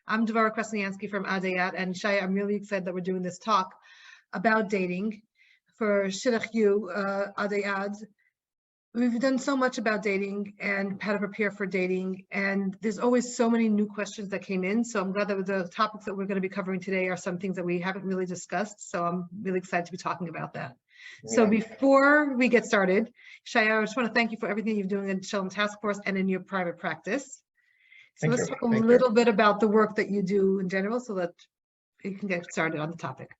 I'm Devora Krasnianski from Adai Ad, and Yeshaya, I'm really excited that we're doing this talk about dating for Shidduch U, Adai Ad. We've done so much about dating and how to prepare for dating, and there's always so many new questions that came in. So I'm glad that the topics that we're going to be covering today are some things that we haven't really discussed. So I'm really excited to be talking about that. Yeah. So before we get started, Yeshaya, I just want to thank you for everything you're doing in Shalom Task Force and in your private practice. So let's talk a little bit about the work that you do in general so that you can get started on the topic.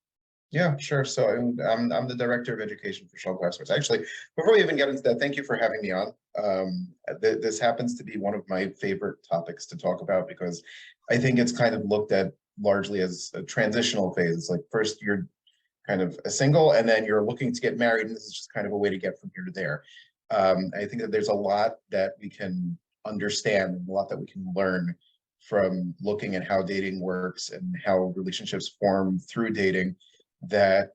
Yeah, sure. So I'm the Director of Education for Shalom Task Force. Actually, before we even get into that, thank you for having me on. This happens to be one of my favorite topics to talk about because I think it's kind of looked at largely as a transitional phase. It's like first you're kind of a single and then you're looking to get married, and this is just kind of a way to get from here to there. I think that there's a lot that we can understand and a lot that we can learn from looking at how dating works and how relationships form through dating that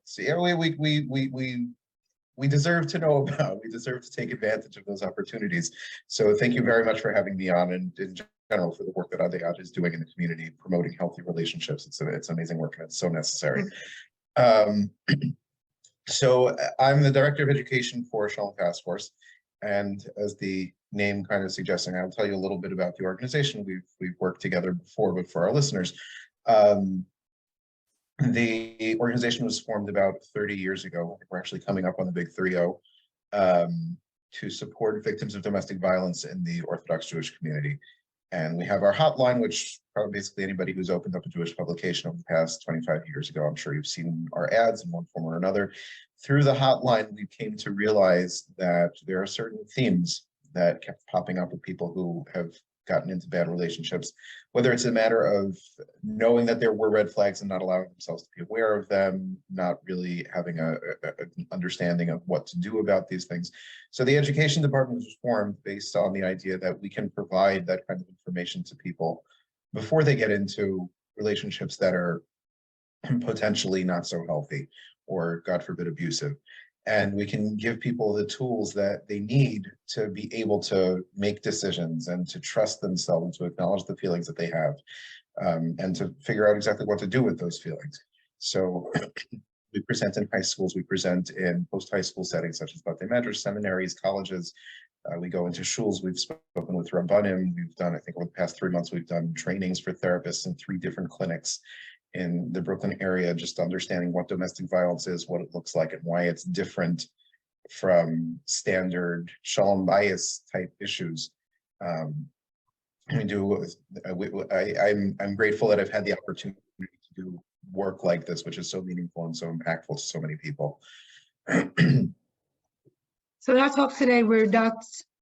we deserve to know about. We deserve to take advantage of those opportunities. So thank you very much for having me on, and in general for the work that Adai Ad is doing in the community, promoting healthy relationships. It's amazing work and it's so necessary. So I'm the Director of Education for Shalom Task Force, and as the name kind of suggesting, I'll tell you a little bit about the organization. We've worked together before, but for our listeners, the organization was formed about 30 years ago. We're actually coming up on the big 3-0 to support victims of domestic violence in the Orthodox Jewish community. And we have our hotline, which probably basically anybody who's opened up a Jewish publication over the past 25 years ago, I'm sure you've seen our ads in one form or another. Through the hotline, we came to realize that there are certain themes that kept popping up with people who have gotten into bad relationships, whether it's a matter of knowing that there were red flags and not allowing themselves to be aware of them, not really having an understanding of what to do about these things. So the education department was formed based on the idea that we can provide that kind of information to people before they get into relationships that are potentially not so healthy or, God forbid, abusive. And we can give people the tools that they need to be able to make decisions and to trust themselves and to acknowledge the feelings that they have, and to figure out exactly what to do with those feelings. So we present in high schools, we present in post-high school settings such as Batei Medrash, seminaries, colleges. We go into shuls. We've spoken with Rabbanim. We've done, I think over the past 3 months, we've done trainings for therapists in 3 different clinics in the Brooklyn area, just understanding what domestic violence is, what it looks like, and why it's different from standard shalom bias type issues. I'm grateful that I've had the opportunity to do work like this, which is so meaningful and so impactful to so many people. So in our talk today, we're not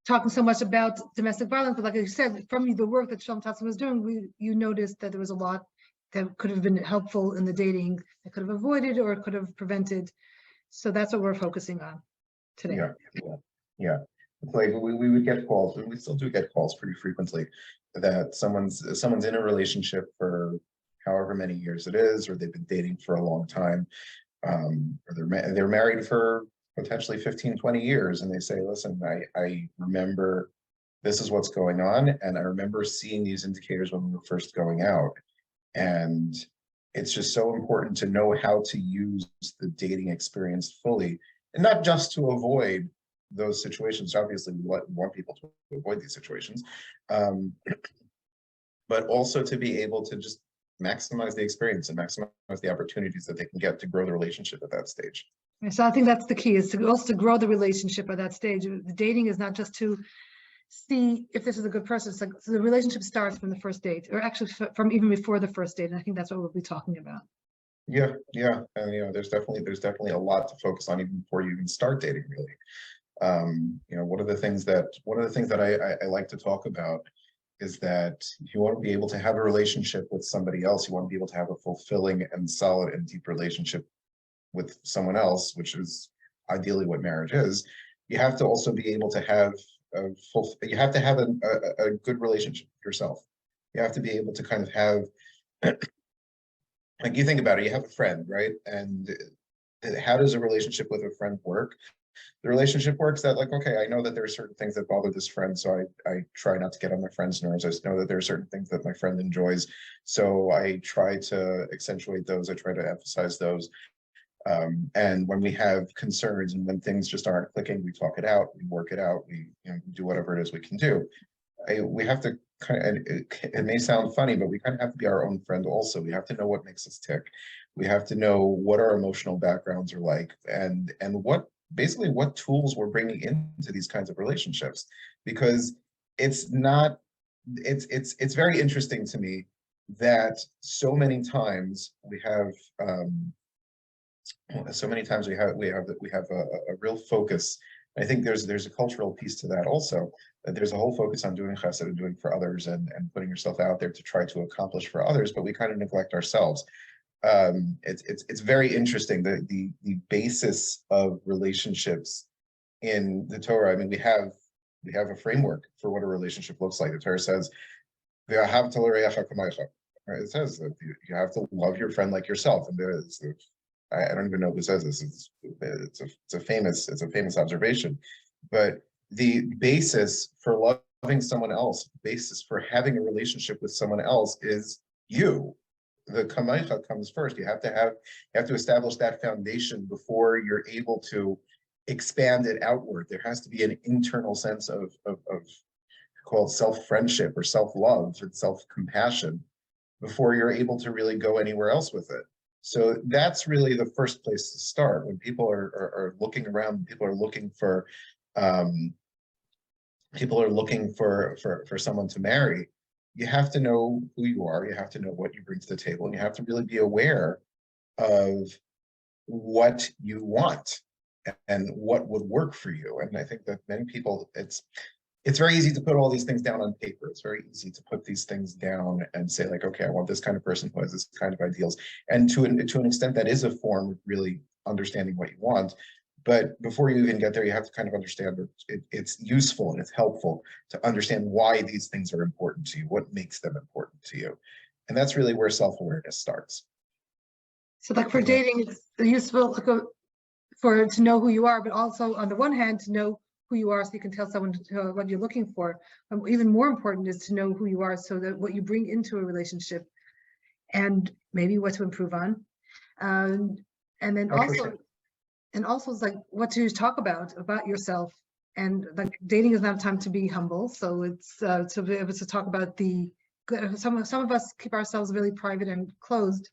talking so much about domestic violence, but like you said, from the work that Shalom Task Force was doing, you noticed that there was a lot that could have been helpful in the dating, that could have avoided or could have prevented. So that's what we're focusing on today. Yeah. It's like we would get calls, and we still do get calls pretty frequently, that someone's in a relationship for however many years it is, or they've been dating for a long time, or they're married for potentially 15, 20 years, and they say, listen, I remember this is what's going on, and I remember seeing these indicators when we were first going out. And it's just so important to know how to use the dating experience fully, and not just to avoid those situations. Obviously, we want people to avoid these situations, but also to be able to just maximize the experience and maximize the opportunities that they can get to grow the relationship at that stage. So I think that's the key, is to also grow the relationship at that stage. The dating is not just to see if this is a good person. So the relationship starts from the first date, or actually from even before the first date. And I think that's what we'll be talking about. Yeah, and there's definitely a lot to focus on even before you even start dating, really. One of the things that I like to talk about is that if you want to be able to have a relationship with somebody else, you want to be able to have a fulfilling and solid and deep relationship with someone else, which is ideally what marriage is. You have to also be able to have you have to have a good relationship with yourself. You have to be able to kind of have, like, you think about it, you have a friend, right? And how does a relationship with a friend work? the relationship works, that like, okay, I know that there are certain things that bother this friend, so I try not to get on my friend's nerves. I just know that there are certain things that my friend enjoys, so I try to accentuate those. I try to emphasize those. And when we have concerns and when things just aren't clicking, we talk it out, we work it out, we do whatever it is we can do. We have to kind of, it may sound funny, but we kind of have to be our own friend also. We have to know what makes us tick. We have to know what our emotional backgrounds are like, and what basically what tools we're bringing into these kinds of relationships, because it's not, it's very interesting to me that so many times we have a real focus. I think there's a cultural piece to that also, that there's a whole focus on doing chesed and doing for others and putting yourself out there to try to accomplish for others, but we kind of neglect ourselves. It's very interesting, the basis of relationships in the Torah. I mean, we have a framework for what a relationship looks like. The Torah says, right? It says that you have to love your friend like yourself, and there's I don't even know who says this. It's a famous observation, but the basis for loving someone else, basis for having a relationship with someone else is you. The kamaycha comes first. You have to establish that foundation before you're able to expand it outward. There has to be an internal sense of called self-friendship or self-love and self-compassion before you're able to really go anywhere else with it. So that's really the first place to start. When people are looking around, people are looking for someone to marry. You have to know who you are. You have to know what you bring to the table, and you have to really be aware of what you want and what would work for you. And I think that many people, it's very easy to put all these things down on paper. It's very easy to put these things down and say like, okay, I want this kind of person who has this kind of ideals. And to an extent, that is a form of really understanding what you want. But before you even get there, you have to kind of understand that it's useful and it's helpful to understand why these things are important to you, what makes them important to you. And that's really where self-awareness starts. So like for dating, it's useful to know who you are, but also on the one hand, to know who you are so you can tell someone what you're looking for. Even more important is to know who you are so that what you bring into a relationship and maybe what to improve on. And then also it's like what to talk about yourself. And like dating is not a time to be humble. So it's to be able to talk about the good. Some of us keep ourselves really private and closed,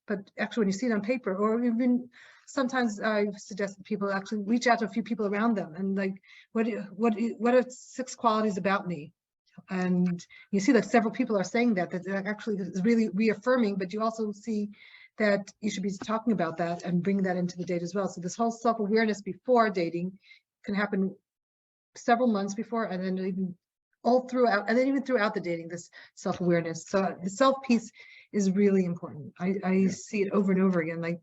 but actually when you see it on paper, or even sometimes I suggest that people actually reach out to a few people around them and like, what are 6 qualities about me? And you see like several people are saying that actually is really reaffirming, but you also see that you should be talking about that and bring that into the date as well. So this whole self-awareness before dating can happen several months before, and then even all throughout, and then even throughout the dating, this self-awareness. So the self piece is really important. I see it over and over again. Like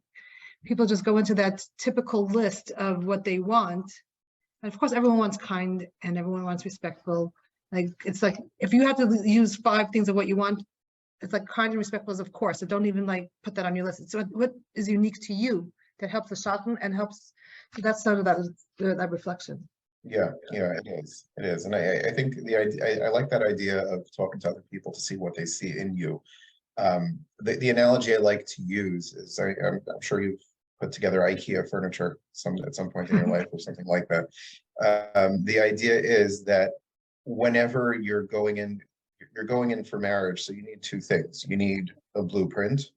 people just go into that typical list of what they want. And of course, everyone wants kind and everyone wants respectful. Like, it's like, if you have to use 5 things of what you want, it's like kind and respectful is of course. So don't even like put that on your list. So what is unique to you that helps the shatan and helps, so that's sort of that reflection. Yeah, it is. It is. And I think the idea, I like that idea of talking to other people to see what they see in you. The analogy I like to use is I'm sure you've put together IKEA furniture at some point in your life or something like that. The idea is that whenever you're going in for marriage, so you need 2 things. You need a blueprint,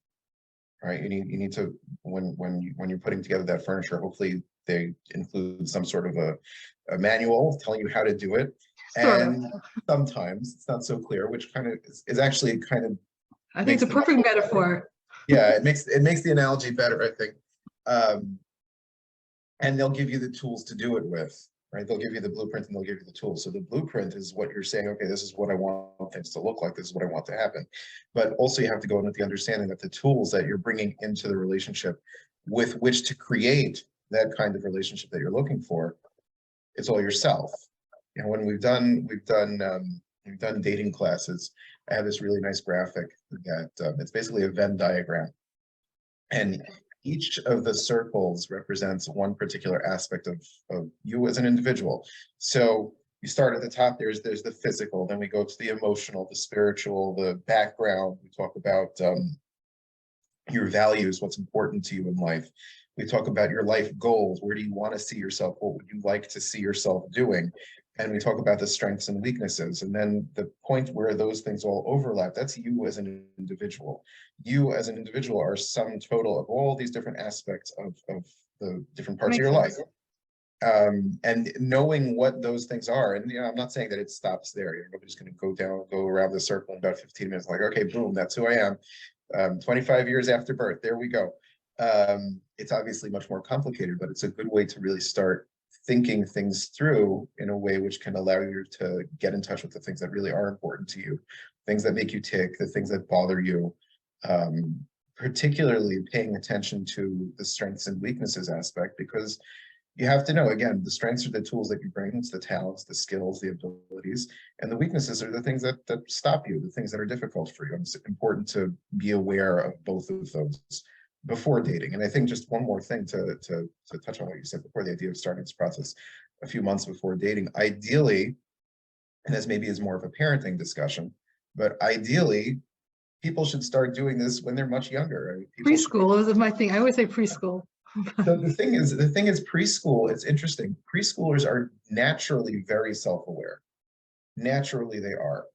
right? You need to, when you're putting together that furniture, hopefully they include some sort of a manual telling you how to do it. And sometimes it's not so clear, which kind of is actually kind of, I think it's a perfect metaphor. Yeah, it makes the analogy better, I think. And they'll give you the tools to do it with, right? They'll give you the blueprint and they'll give you the tools. So the blueprint is what you're saying, okay, this is what I want things to look like, this is what I want to happen. But also you have to go in with the understanding that the tools that you're bringing into the relationship with which to create that kind of relationship that you're looking for, it's all yourself. You know, when we've done dating classes, I have this really nice graphic that it's basically a Venn diagram. And each of the circles represents one particular aspect of you as an individual. So you start at the top, there's the physical, then we go to the emotional, the spiritual, the background. We talk about your values, what's important to you in life. We talk about your life goals. Where do you want to see yourself? What would you like to see yourself doing? And we talk about the strengths and weaknesses. And then the point where those things all overlap, that's you as an individual. You as an individual are sum total of all these different aspects of the different parts of your life. And knowing what those things are, and I'm not saying that it stops there. Nobody's going to go around the circle in about 15 minutes, like, okay, boom, that's who I am. 25 years after birth, there we go. It's obviously much more complicated, but it's a good way to really start thinking things through in a way which can allow you to get in touch with the things that really are important to you, things that make you tick, the things that bother you, particularly paying attention to the strengths and weaknesses aspect, because you have to know, again, the strengths are the tools that you bring, it's the talents, the skills, the abilities, and the weaknesses are the things that stop you, the things that are difficult for you. And it's important to be aware of both of those before dating. And I think just one more thing to touch on what you said before, the idea of starting this process a few months before dating. Ideally, and this maybe is more of a parenting discussion, but ideally, people should start doing this when they're much younger. Preschool is my thing. I always say preschool. So the thing is preschool, it's interesting. Preschoolers are naturally very self-aware. Naturally, they are.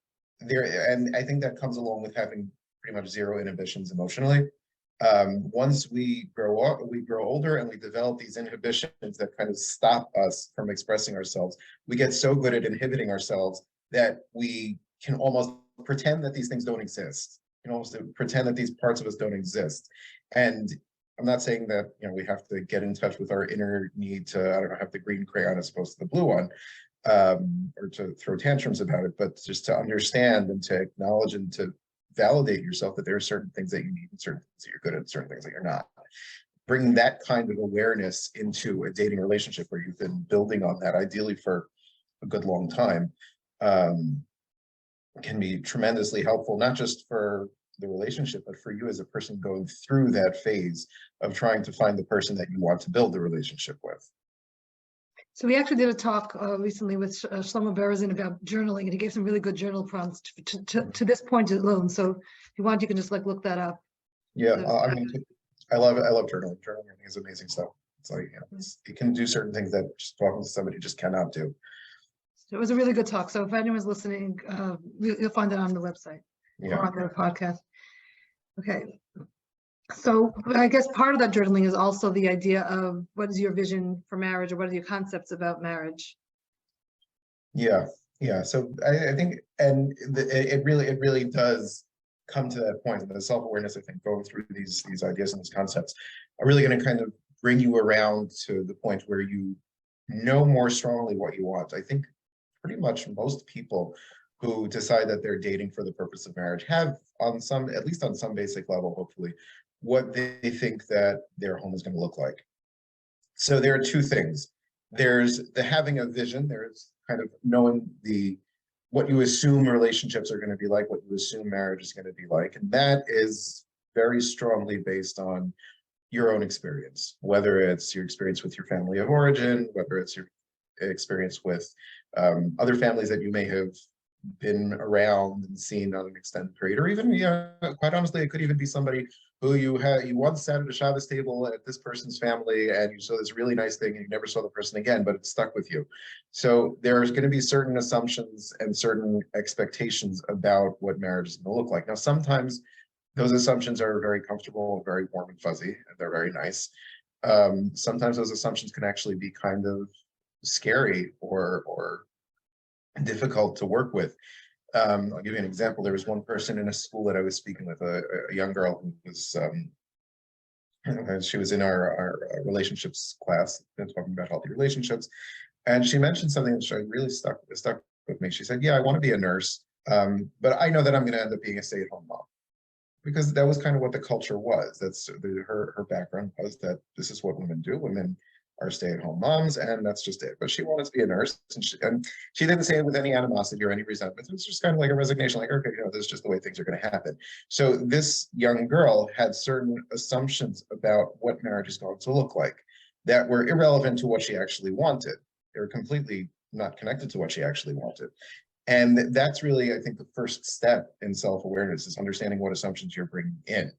And I think that comes along with having pretty much zero inhibitions emotionally. Once we grow up, we grow older, and we develop these inhibitions that kind of stop us from expressing ourselves. We get so good at inhibiting ourselves that we can almost pretend that these things don't exist. You can almost pretend that these parts of us don't exist. And I'm not saying that, we have to get in touch with our inner need to, I don't know, have the green crayon as opposed to the blue one, or to throw tantrums about it, but just to understand and to acknowledge and to validate yourself that there are certain things that you need and certain things that you're good at, certain things that you're not. Bringing that kind of awareness into a dating relationship where you've been building on that, ideally for a good long time, can be tremendously helpful, not just for the relationship, but for you as a person going through that phase of trying to find the person that you want to build the relationship with. So we actually did a talk recently with Shlomo Berezin about journaling, and he gave some really good journal prompts to this point alone. So if you want, you can just look that up. Yeah, So, I love journaling. Journaling is amazing stuff. It's like, you can do certain things that just talking to somebody just cannot do. It was a really good talk. So if anyone's listening, you'll find it on the website or on their podcast. Okay. So I guess part of that journaling is also the idea of what is your vision for marriage, or what are your concepts about marriage? Yeah. So I think, and it really does come to that point. The self-awareness, I think, going through these ideas and these concepts are really going to kind of bring you around to the point where you know more strongly what you want. I think pretty much most people who decide that they're dating for the purpose of marriage have, at least on some basic level, hopefully, what they think that their home is going to look like. So there are two things. There's the having a vision. There's kind of knowing what you assume relationships are going to be like, what you assume marriage is going to be like. And that is very strongly based on your own experience, whether it's your experience with your family of origin, whether it's your experience with other families that you may have been around and seen on an extended period, or even, quite honestly, it could even be somebody who you once sat at a Shabbos table at this person's family, and you saw this really nice thing, and you never saw the person again, but it stuck with you. So there's going to be certain assumptions and certain expectations about what marriage is going to look like. Now, sometimes those assumptions are very comfortable, very warm and fuzzy, and they're very nice. Sometimes those assumptions can actually be kind of scary or difficult to work with. I'll give you an example. There was one person in a school that I was speaking with, a young girl who was, she was in our relationships class, talking about healthy relationships. And she mentioned something that really stuck with me. She said, yeah, I want to be a nurse, but I know that I'm going to end up being a stay-at-home mom. Because that was kind of what the culture was. That's her background was that this is what women do. Women are stay-at-home moms, and that's just it. But she wanted to be a nurse, and she didn't say it with any animosity or any resentment. It was just kind of like a resignation, like, okay, this is just the way things are going to happen. So this young girl had certain assumptions about what marriage is going to look like that were irrelevant to what she actually wanted. They were completely not connected to what she actually wanted. And that's really, I think, the first step in self-awareness is understanding what assumptions you're bringing in.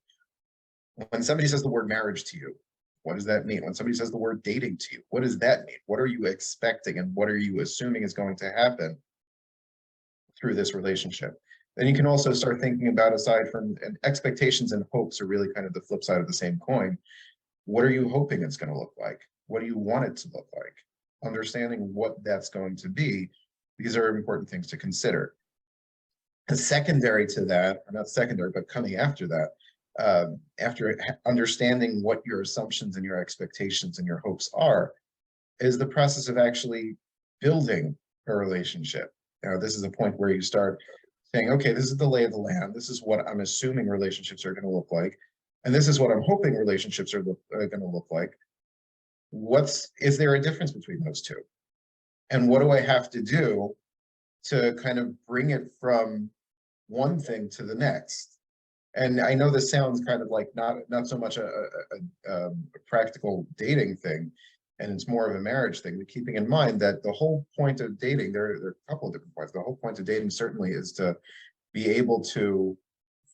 When somebody says the word marriage to you, what does that mean? When somebody says the word dating to you, what does that mean? What are you expecting and what are you assuming is going to happen through this relationship? Then you can also start thinking about, aside from, and expectations and hopes are really kind of the flip side of the same coin. What are you hoping it's going to look like? What do you want it to look like? Understanding what that's going to be, these are important things to consider. And secondary to that, or not secondary, but coming after that, after understanding what your assumptions and your expectations and your hopes are, is the process of actually building a relationship. Now, this is a point where you start saying, okay, this is the lay of the land. This is what I'm assuming relationships are going to look like. And this is what I'm hoping relationships are going to look like. Is there a difference between those two? And what do I have to do to kind of bring it from one thing to the next? And I know this sounds kind of like not so much a practical dating thing, and it's more of a marriage thing, but keeping in mind that the whole point of dating, there are a couple of different points. The whole point of dating certainly is to be able to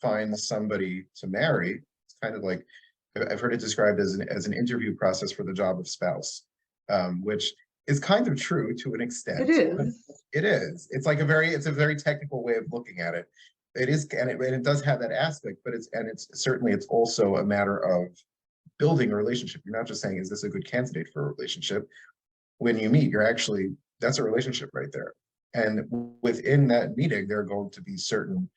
find somebody to marry. It's kind of like, I've heard it described as an interview process for the job of spouse, which is kind of true to an extent. It is. It is. It's like it's a very technical way of looking at it. It is, and it does have that aspect, but it's certainly also a matter of building a relationship. You're not just saying, is this a good candidate for a relationship? When you meet, that's a relationship right there. And within that meeting, there are going to be certain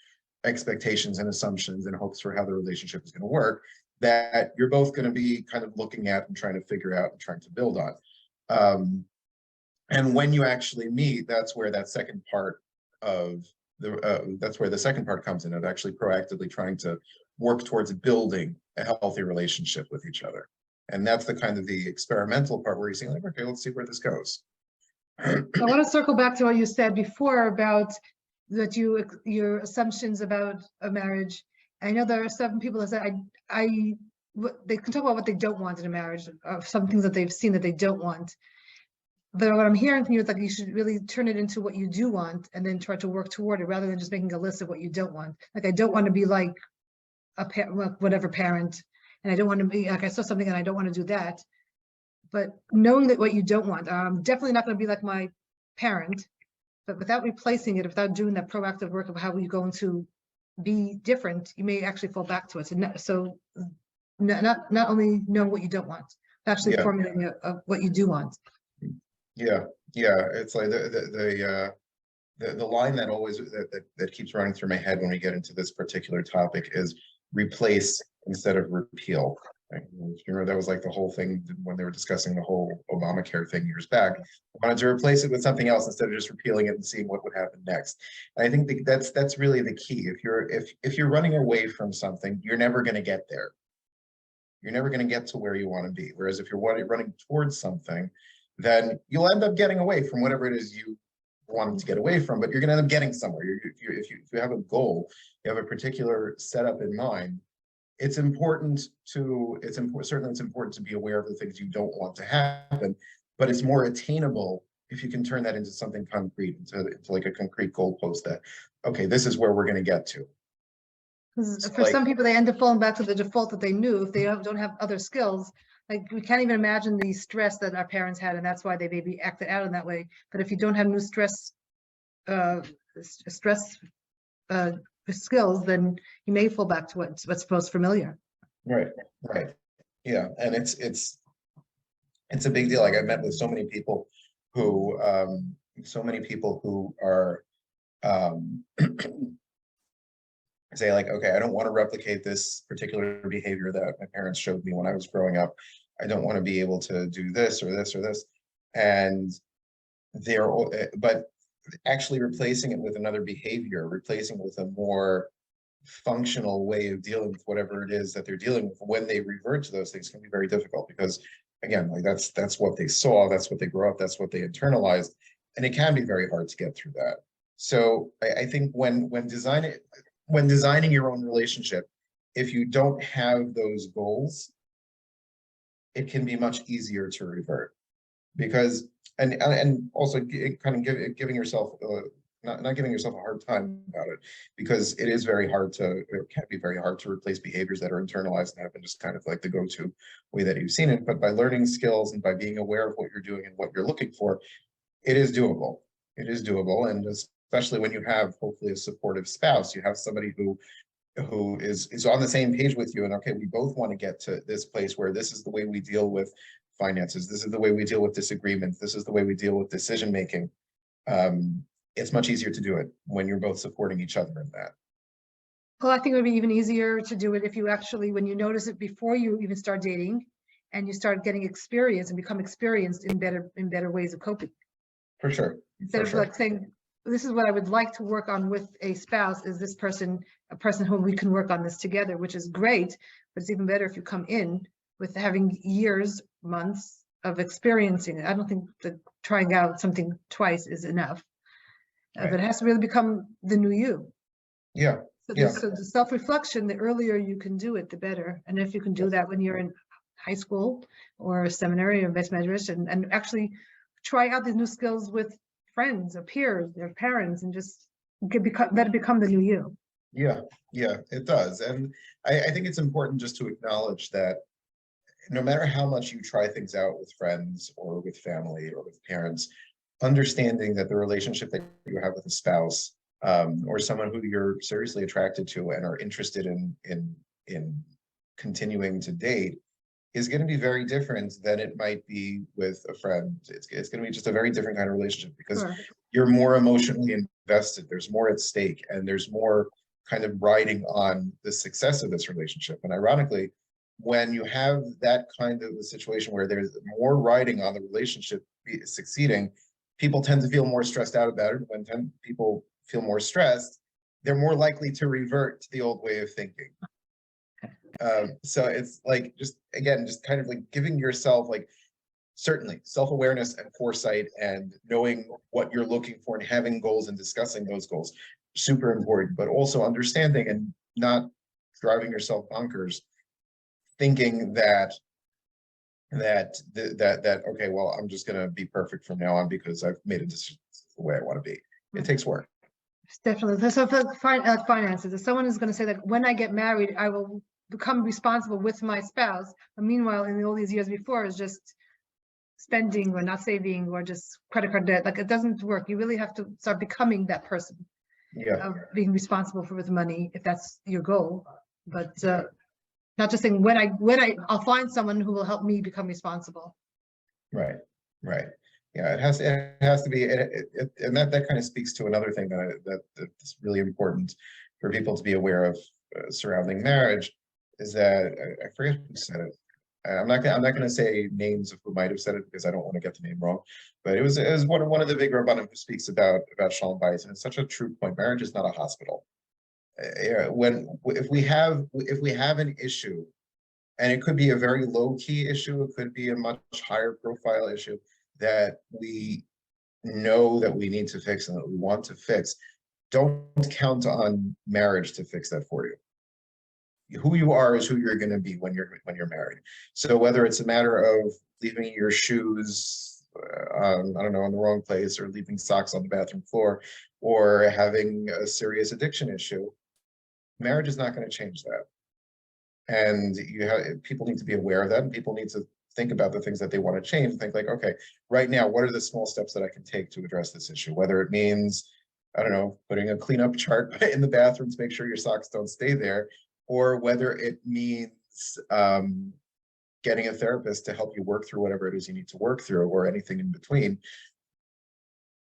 expectations and assumptions and hopes for how the relationship is going to work that you're both going to be kind of looking at and trying to figure out and trying to build on. And when you actually meet, that's where that second part of that's where the second part comes in, of actually proactively trying to work towards building a healthy relationship with each other. And that's the kind of the experimental part where you're saying, like, okay, let's see where this goes. I want to circle back to what you said before about that your assumptions about a marriage. I know there are some people that say they can talk about what they don't want in a marriage, some things that they've seen that they don't want. But what I'm hearing from you is like you should really turn it into what you do want and then try to work toward it rather than just making a list of what you don't want. Like, I don't want to be like whatever parent, and I don't want to be like, I saw something and I don't want to do that. But knowing that what you don't want, I'm definitely not going to be like my parent, but without replacing it, without doing that proactive work of how you're going to be different, you may actually fall back to it. So not only know what you don't want, but actually formulating what you do want. Yeah, it's like the line that always that keeps running through my head when we get into this particular topic is replace instead of repeal. Right? You remember that was like the whole thing when they were discussing the whole Obamacare thing years back. I wanted to replace it with something else instead of just repealing it and seeing what would happen next. And I think that's really the key. If you're running away from something, you're never going to get there. You're never going to get to where you want to be. Whereas if you're running towards something, then you'll end up getting away from whatever it is you wanted to get away from, but you're going to end up getting somewhere. If you have a goal, you have a particular setup in mind, it's important to be aware of the things you don't want to happen, but it's more attainable if you can turn that into something concrete, into like a concrete goalpost that, okay, this is where we're going to get to. So for some people, they end up falling back to the default that they knew. If they don't have other skills, like we can't even imagine the stress that our parents had, and that's why they maybe acted out in that way. But if you don't have new stress skills, then you may fall back to what's most familiar. Right. Yeah, and it's a big deal. Like, I've met with so many people who are say like, okay, I don't want to replicate this particular behavior that my parents showed me when I was growing up. I don't want to be able to do this or this or this. And but actually replacing it with another behavior, replacing it with a more functional way of dealing with whatever it is that they're dealing with, when they revert to those things, can be very difficult, because again, like that's what they saw, that's what they grew up, that's what they internalized, and it can be very hard to get through that. So I think when designing your own relationship, if you don't have those goals, it can be much easier to revert, because and also kind of giving yourself not giving yourself a hard time about it, because it is very hard to, it can be very hard to replace behaviors that are internalized and have been just kind of like the go-to way that you've seen it. But by learning skills and by being aware of what you're doing and what you're looking for, it is doable. It is doable, and especially when you have hopefully a supportive spouse, you have somebody who is on the same page with you, and okay, we both want to get to this place where this is the way we deal with finances, this is the way we deal with disagreements, this is the way we deal with decision making. It's much easier to do it when you're both supporting each other in that. Well, I think it would be even easier to do it if you actually, when you notice it before you even start dating, and you start getting experience and become experienced in better ways of coping. For sure. Instead of like saying, this is what I would like to work on with a spouse, is this person a person whom we can work on this together, which is great, but it's even better if you come in with having years, months of experiencing it. I don't think that trying out something twice is enough. But it has to really become the new you. Yeah. So the self-reflection, the earlier you can do it, the better. And if you can do that when you're in high school or a seminary or best measures, and actually try out these new skills with friends or peers, their parents, and just let it become the new you. Yeah, it does. And I think it's important just to acknowledge that no matter how much you try things out with friends or with family or with parents, understanding that the relationship that you have with a spouse or someone who you're seriously attracted to and are interested in continuing to date is going to be very different than it might be with a friend. It's going to be just a very different kind of relationship, because you're more emotionally invested. There's more at stake, and there's more kind of riding on the success of this relationship. And ironically, when you have that kind of a situation where there's more riding on the relationship succeeding, people tend to feel more stressed out about it. When people feel more stressed, they're more likely to revert to the old way of thinking. So it's like, just kind of like giving yourself, like, certainly self-awareness and foresight and knowing what you're looking for and having goals and discussing those goals, super important, but also understanding and not driving yourself bonkers, thinking that okay, well, I'm just going to be perfect from now on because I've made a decision the way I want to be. It takes work. Definitely. So for finances, if someone is going to say that when I get married, I will become responsible with my spouse, but meanwhile, in all these years before, is just spending or not saving or just credit card debt, like, it doesn't work. You really have to start becoming that person of being responsible for the money, if that's your goal. But not just saying I'll find someone who will help me become responsible. Right. Yeah, it has to be, and that kind of speaks to another thing that's really important for people to be aware of surrounding marriage, is that I forget who said it. I'm not going to say names of who might have said it, because I don't want to get the name wrong. But it was one of the big Rabbanim who speaks about Shalom Bayis, and it's such a true point. Marriage is not a hospital. If we have an issue, and it could be a very low key issue, it could be a much higher profile issue that we know that we need to fix and that we want to fix, don't count on marriage to fix that for you. Who you are is who you're going to be when you're married. So whether it's a matter of leaving your shoes, I don't know, in the wrong place, or leaving socks on the bathroom floor, or having a serious addiction issue, marriage is not going to change that. And people need to be aware of that, and people need to think about the things that they want to change and think like, okay, right now, what are the small steps that I can take to address this issue? Whether it means, I don't know, putting a cleanup chart in the bathroom to make sure your socks don't stay there, or whether it means getting a therapist to help you work through whatever it is you need to work through, or anything in between.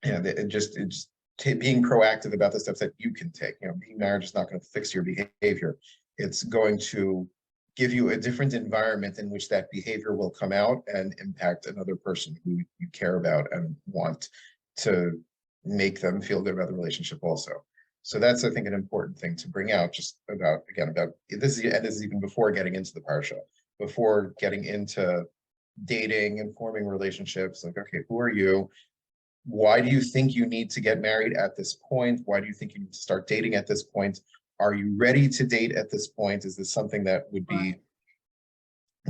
And being proactive about the steps that you can take. Being married is not going to fix your behavior. It's going to give you a different environment in which that behavior will come out and impact another person who you care about and want to make them feel good about the relationship also. So that's, I think, an important thing to bring out, just about this is even before getting into the parsha, before getting into dating and forming relationships. Like, okay, who are you? Why do you think you need to get married at this point? Why do you think you need to start dating at this point? Are you ready to date at this point? Is this something that would be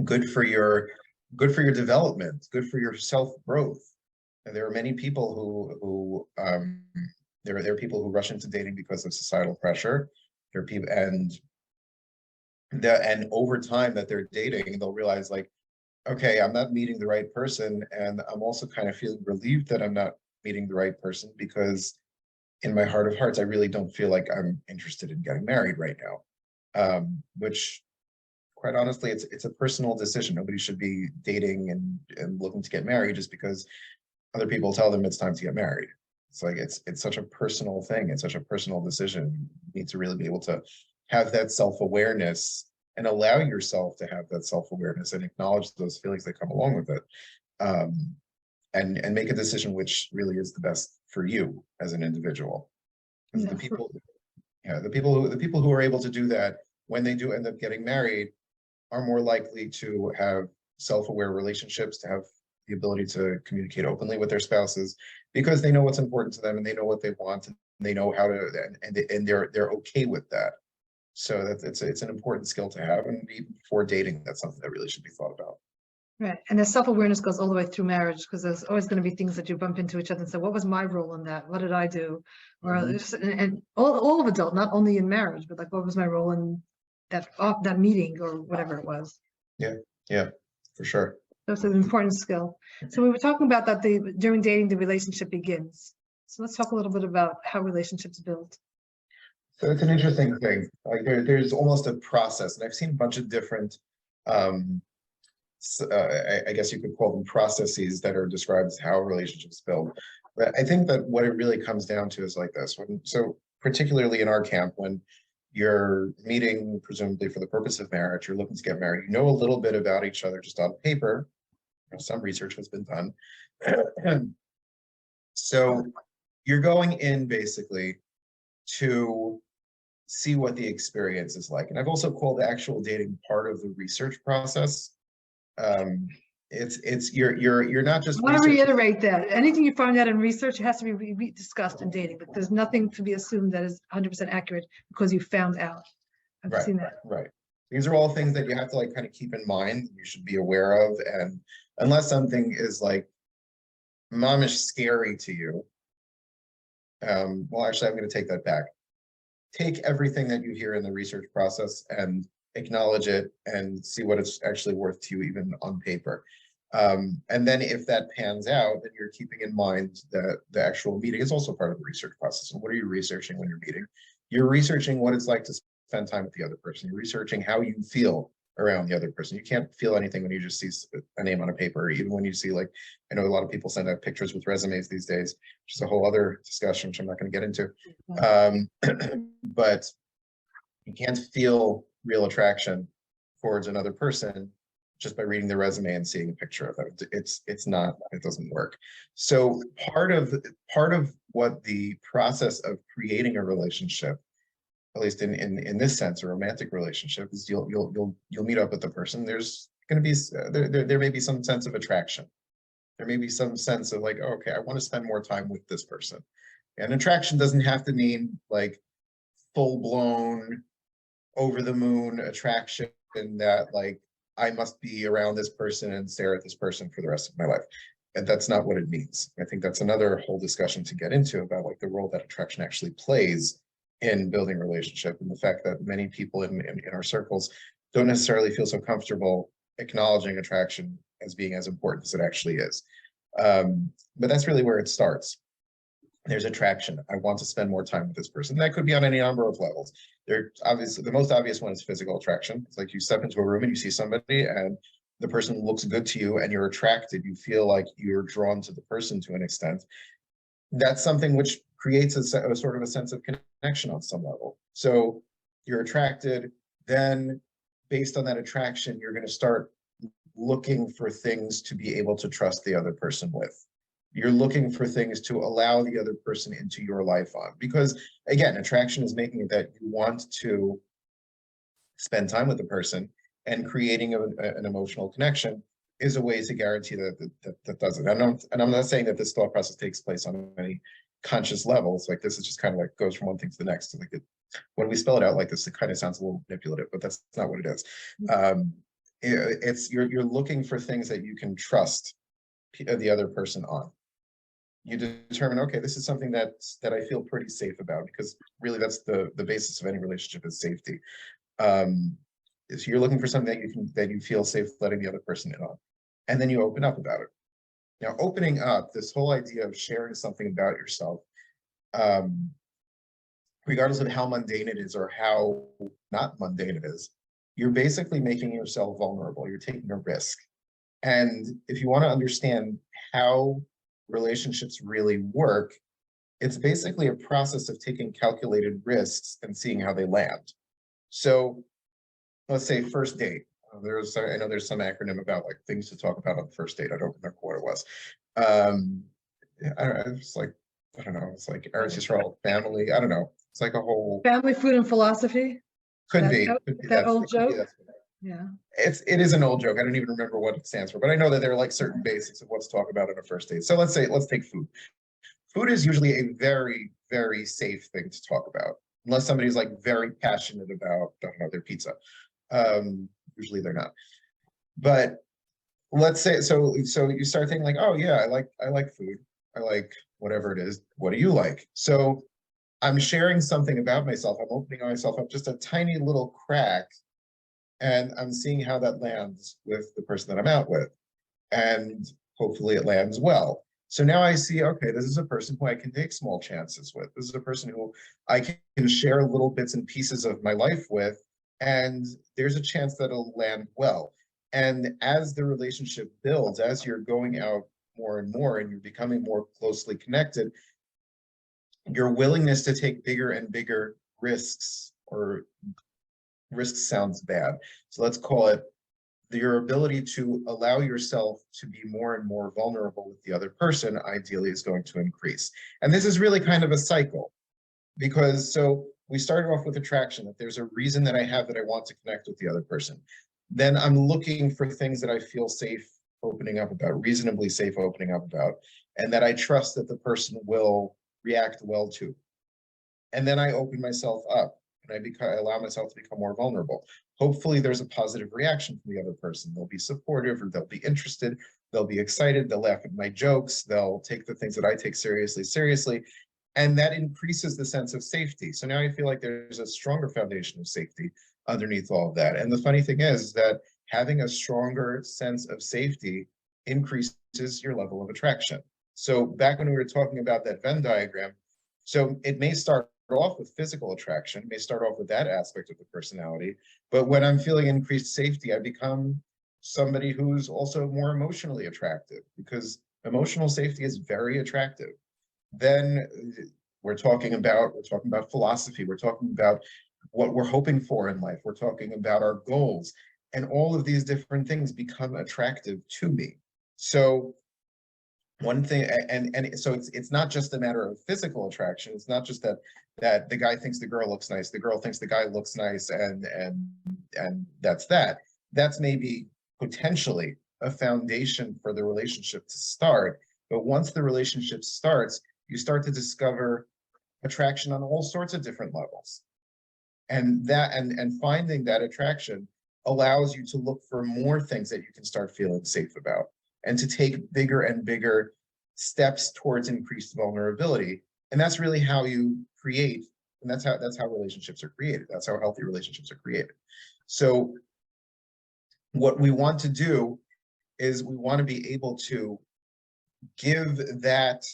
good for your development, good for your self-growth? And there are many people who there are people who rush into dating because of societal pressure. There are people, and over time that they're dating, they'll realize, like, okay, I'm not meeting the right person, and I'm also kind of feeling relieved that I'm not meeting the right person, because in my heart of hearts, I really don't feel like I'm interested in getting married right now. Which, quite honestly, it's a personal decision. Nobody should be dating and looking to get married just because other people tell them it's time to get married. It's like, it's such a personal thing. It's such a personal decision. You need to really be able to have that self-awareness and allow yourself to have that self-awareness and acknowledge those feelings that come along with it. And make a decision which really is the best for you as an individual. Yeah. The people who are able to do that, when they do end up getting married, are more likely to have self-aware relationships, to have the ability to communicate openly with their spouses, because they know what's important to them and they know what they want and they know how to, and they're okay with that. So that it's an important skill to have, and even before dating, that's something that really should be thought about. Right. And the self-awareness goes all the way through marriage, because there's always going to be things that you bump into each other and say, what was my role in that? What did I do? Or and all of adult, not only in marriage, but like, what was my role in that meeting or whatever it was? Yeah, for sure. That's an important skill. So we were talking about that during dating, the relationship begins. So let's talk a little bit about how relationships build. So it's an interesting thing. Like there's almost a process, and I've seen a bunch of different, I guess you could call them processes that are described as how relationships build. But I think that what it really comes down to is like this. So particularly in our camp, when you're meeting presumably for the purpose of marriage, you're looking to get married, you know a little bit about each other just on paper. Some research has been done. So you're going in basically to see what the experience is like. And I've also called the actual dating part of the research process. You're not just. I want to reiterate that anything you find out in research has to be discussed in dating, but there's nothing to be assumed that is 100% accurate because you found out. I've seen that. Right. These are all things that you have to like kind of keep in mind. You should be aware of, and unless something is like momish scary to you, well, actually, I'm going to take that back. Take everything that you hear in the research process and acknowledge it and see what it's actually worth to you, even on paper. And then if that pans out, then you're keeping in mind that the actual meeting is also part of the research process. And what are you researching when you're meeting? You're researching what it's like to spend time with the other person. You're researching how you feel around the other person. You can't feel anything when you just see a name on a paper, or even when you see, like, I know a lot of people send out pictures with resumes these days, which is a whole other discussion, which I'm not going to get into. But you can't feel real attraction towards another person just by reading the resume and seeing a picture of it. It doesn't work. So part of what the process of creating a relationship, at least in this sense, a romantic relationship, is you'll meet up with the person. There's going to be there may be some sense of attraction. There may be some sense of like, oh, okay, I want to spend more time with this person. And attraction doesn't have to mean like full-blown over the moon attraction that like I must be around this person and stare at this person for the rest of my life. And that's not what it means. I think that's another whole discussion to get into about like the role that attraction actually plays in building relationship, and the fact that many people in our circles don't necessarily feel so comfortable acknowledging attraction as being as important as it actually is. But that's really where it starts. There's attraction. I want to spend more time with this person. That could be on any number of levels. Obviously, the most obvious one is physical attraction. It's like you step into a room and you see somebody and the person looks good to you and you're attracted. You feel like you're drawn to the person to an extent. That's something which creates a sort of a sense of connection on some level. So you're attracted, then based on that attraction, you're going to start looking for things to be able to trust the other person with. You're looking for things to allow the other person into your life on, because again, attraction is making it that you want to spend time with the person and creating an emotional connection. is a way to guarantee that doesn't. And I'm not saying that this thought process takes place on any conscious levels. Like this is just kind of like goes from one thing to the next. Like when we spell it out like this, it kind of sounds a little manipulative, but that's not what it is. It's you're looking for things that you can trust the other person on. You determine, okay, this is something that I feel pretty safe about, because really that's the basis of any relationship is safety. So you're looking for something that you feel safe letting the other person in on, and then you open up about it. Now, opening up, this whole idea of sharing something about yourself, regardless of how mundane it is or how not mundane it is, you're basically making yourself vulnerable. You're taking a risk. And if you want to understand how relationships really work, it's basically a process of taking calculated risks and seeing how they land. So let's say first date. I know there's some acronym about like things to talk about on the first date. I don't remember what it was. I don't know, it's like, I don't know, it's like Eretz Yisrael family. I don't know. It's like a whole Family, food, and philosophy. could be That old joke. Yeah. It is an old joke. I don't even remember what it stands for, but I know that there are like certain basics of what to talk about on a first date. So let's take food. Food is usually a very, very safe thing to talk about, unless somebody's like very passionate about, I don't know, their pizza. Usually they're not. But let's say so you start thinking like, oh yeah, I like food. I like whatever it is. What do you like? So I'm sharing something about myself. I'm opening myself up just a tiny little crack, and I'm seeing how that lands with the person that I'm out with. And hopefully it lands well. So now I see, okay, this is a person who I can take small chances with. This is a person who I can share little bits and pieces of my life with, and there's a chance that it'll land well. And as the relationship builds, as you're going out more and more and you're becoming more closely connected, your willingness to take bigger and bigger risks, or risks sounds bad, so let's call it your ability to allow yourself to be more and more vulnerable with the other person, ideally, is going to increase. And this is really kind of a cycle, because so we started off with attraction, that there's a reason that I have that I want to connect with the other person. Then I'm looking for things that I feel safe opening up about, reasonably safe opening up about, and that I trust that the person will react well to. And then I open myself up, and I allow myself to become more vulnerable. Hopefully there's a positive reaction from the other person. They'll be supportive, or they'll be interested, they'll be excited, they'll laugh at my jokes, they'll take the things that I take seriously. And that increases the sense of safety. So now I feel like there's a stronger foundation of safety underneath all of that. And the funny thing is that having a stronger sense of safety increases your level of attraction. So back when we were talking about that Venn diagram, so it may start off with physical attraction, may start off with that aspect of the personality, but when I'm feeling increased safety, I become somebody who's also more emotionally attractive, because emotional safety is very attractive. Then we're talking about philosophy, we're talking about what we're hoping for in life, we're talking about our goals, and all of these different things become attractive to me. So one thing, and so it's not just a matter of physical attraction. It's not just that the guy thinks the girl looks nice, the girl thinks the guy looks nice, and that's that. That's maybe potentially a foundation for the relationship to start. But once the relationship starts, you start to discover attraction on all sorts of different levels. And finding that attraction allows you to look for more things that you can start feeling safe about, and to take bigger and bigger steps towards increased vulnerability. And that's really how you create, and that's how relationships are created. That's how healthy relationships are created. So what we want to do is we want to be able to give that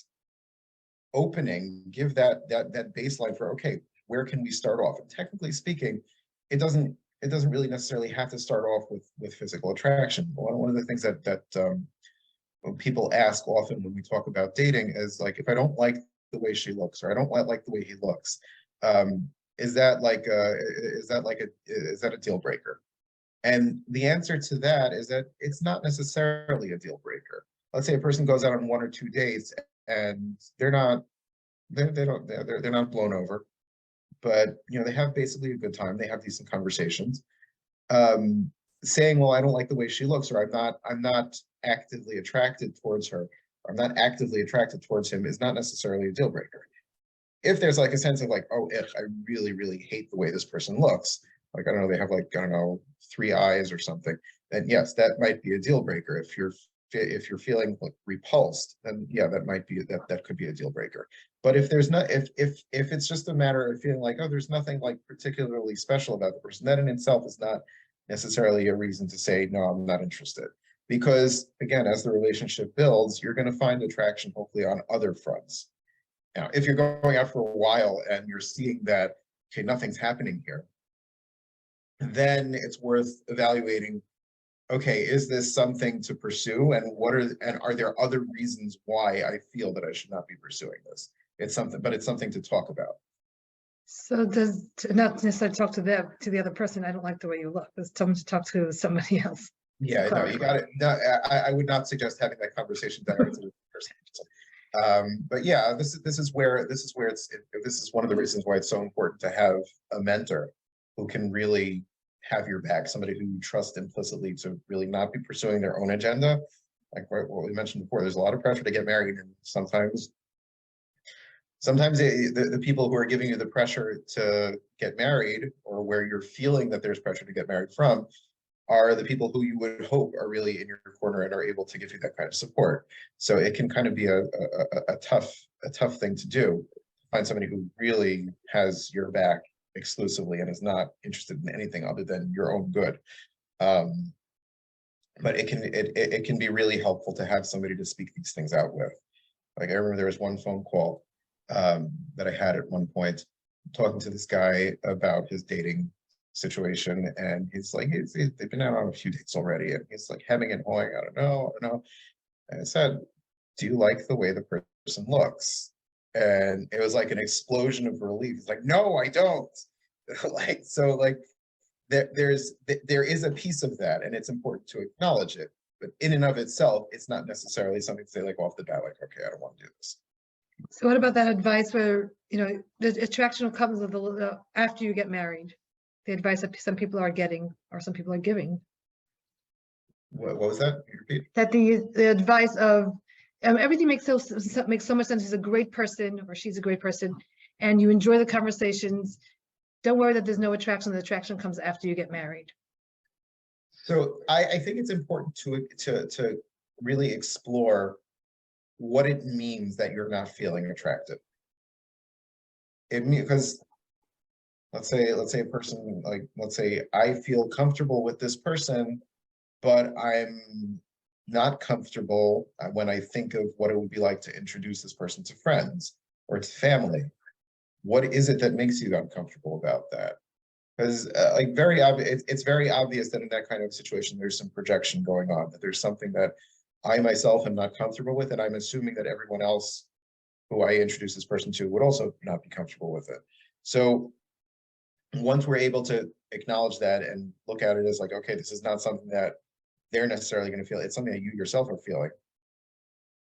opening, give that baseline for, okay, where can we start off? And technically speaking, it doesn't really necessarily have to start off with physical attraction. One of the things that people ask often when we talk about dating is like, if I don't like the way she looks, or I don't like the way he looks, is that a deal breaker? And the answer to that is that it's not necessarily a deal breaker. Let's say a person goes out on 1 or 2 dates and they're not blown over, but they have basically a good time. They have decent conversations. saying, well, I don't like the way she looks, or I'm not actively attracted towards her, or I'm not actively attracted towards him is not necessarily a deal breaker. If there's like a sense of like, oh, I really, really hate the way this person looks, like, I don't know, they have like, I don't know, 3 eyes or something, then yes, that might be a deal breaker. If you're feeling like repulsed, then yeah, that could be a deal breaker. But if there's not, if it's just a matter of feeling like, oh, there's nothing like particularly special about the person, that in itself is not necessarily a reason to say, no, I'm not interested. Because again, as the relationship builds, you're going to find attraction hopefully on other fronts. Now, if you're going out for a while and you're seeing that, okay, nothing's happening here, then it's worth evaluating, okay, is this something to pursue, and are there other reasons why I feel that I should not be pursuing this? It's something to talk about. So not necessarily talk to the other person, I don't like the way you look. There's someone to talk to somebody else. Yeah, no, you got it. No, I would not suggest having that conversation directly with the person. But yeah, this is one of the reasons why it's so important to have a mentor who can really have your back, somebody who you trust implicitly to really not be pursuing their own agenda. Like what we mentioned before, there's a lot of pressure to get married, and sometimes the people who are giving you the pressure to get married, or where you're feeling that there's pressure to get married from, are the people who you would hope are really in your corner and are able to give you that kind of support. So it can kind of be a tough thing to do. Find somebody who really has your back exclusively and is not interested in anything other than your own good. But it can be really helpful to have somebody to speak these things out with. Like I remember there was one phone call that I had at one point, talking to this guy about his dating situation, and he's like, they've been out on a few dates already, and he's like hemming and hawing, I don't know. And I said, do you like the way the person looks? And it was like an explosion of relief. It's like, no, I don't. Like, so like there is a piece of that, and it's important to acknowledge it. But in and of itself, it's not necessarily something to say like off the bat, like, okay, I don't want to do this. So what about that advice where, the attraction comes with after you get married? The advice that some people are getting or some people are giving. What was that? Can you repeat? That the advice of everything makes so much sense. He's a great person, or she's a great person, and you enjoy the conversations. Don't worry that there's no attraction. The attraction comes after you get married. So I think it's important to really explore what it means that you're not feeling attracted. Because let's say a person, like, let's say I feel comfortable with this person, but I'm not comfortable when I think of what it would be like to introduce this person to friends or to family. What is it that makes you uncomfortable about that? Because like very obvious, it's very obvious that in that kind of situation, there's some projection going on, that there's something that I myself am not comfortable with, and I'm assuming that everyone else who I introduce this person to would also not be comfortable with it. So once we're able to acknowledge that and look at it as like, okay, this is not something that they're necessarily going to feel, it's something that you yourself are feeling,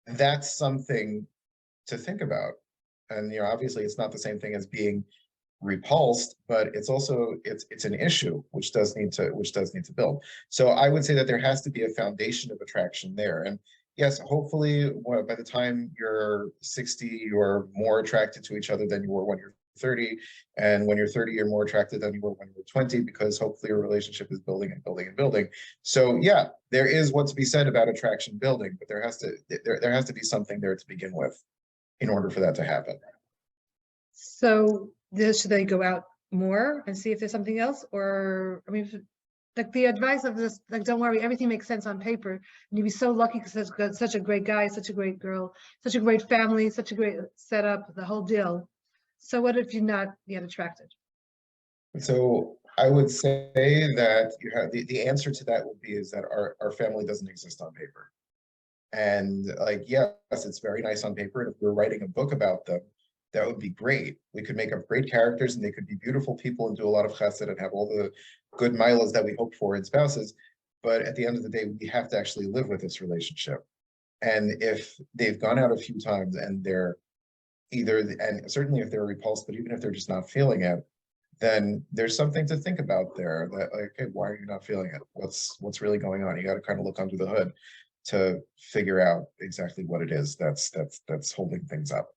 that's something to think about. And obviously it's not the same thing as being repulsed, but it's also it's an issue which does need to build. So I would say that there has to be a foundation of attraction there. And yes, hopefully by the time you're 60, you're more attracted to each other than you were when you're 30, and when you're 30, you're more attracted than you were when you were 20, because hopefully your relationship is building and building and building. So yeah, there is what to be said about attraction building, but there has to be something there to begin with in order for that to happen. So should they go out more and see if there's something else? Or, I mean, like the advice of this, like, don't worry, everything makes sense on paper. And you'd be so lucky because such a great guy, such a great girl, such a great family, such a great setup, the whole deal. So what if you're not yet attracted? So I would say that you have the answer to that would be is that our family doesn't exist on paper. And like, yes, it's very nice on paper. And if we were writing a book about them, that would be great. We could make up great characters, and they could be beautiful people and do a lot of chesed and have all the good milas that we hope for in spouses. But at the end of the day, we have to actually live with this relationship. And if they've gone out a few times and they're and certainly if they're repulsed, but even if they're just not feeling it, then there's something to think about there. That like, okay, why are you not feeling it? What's really going on? You got to kind of look under the hood to figure out exactly what it is that's holding things up.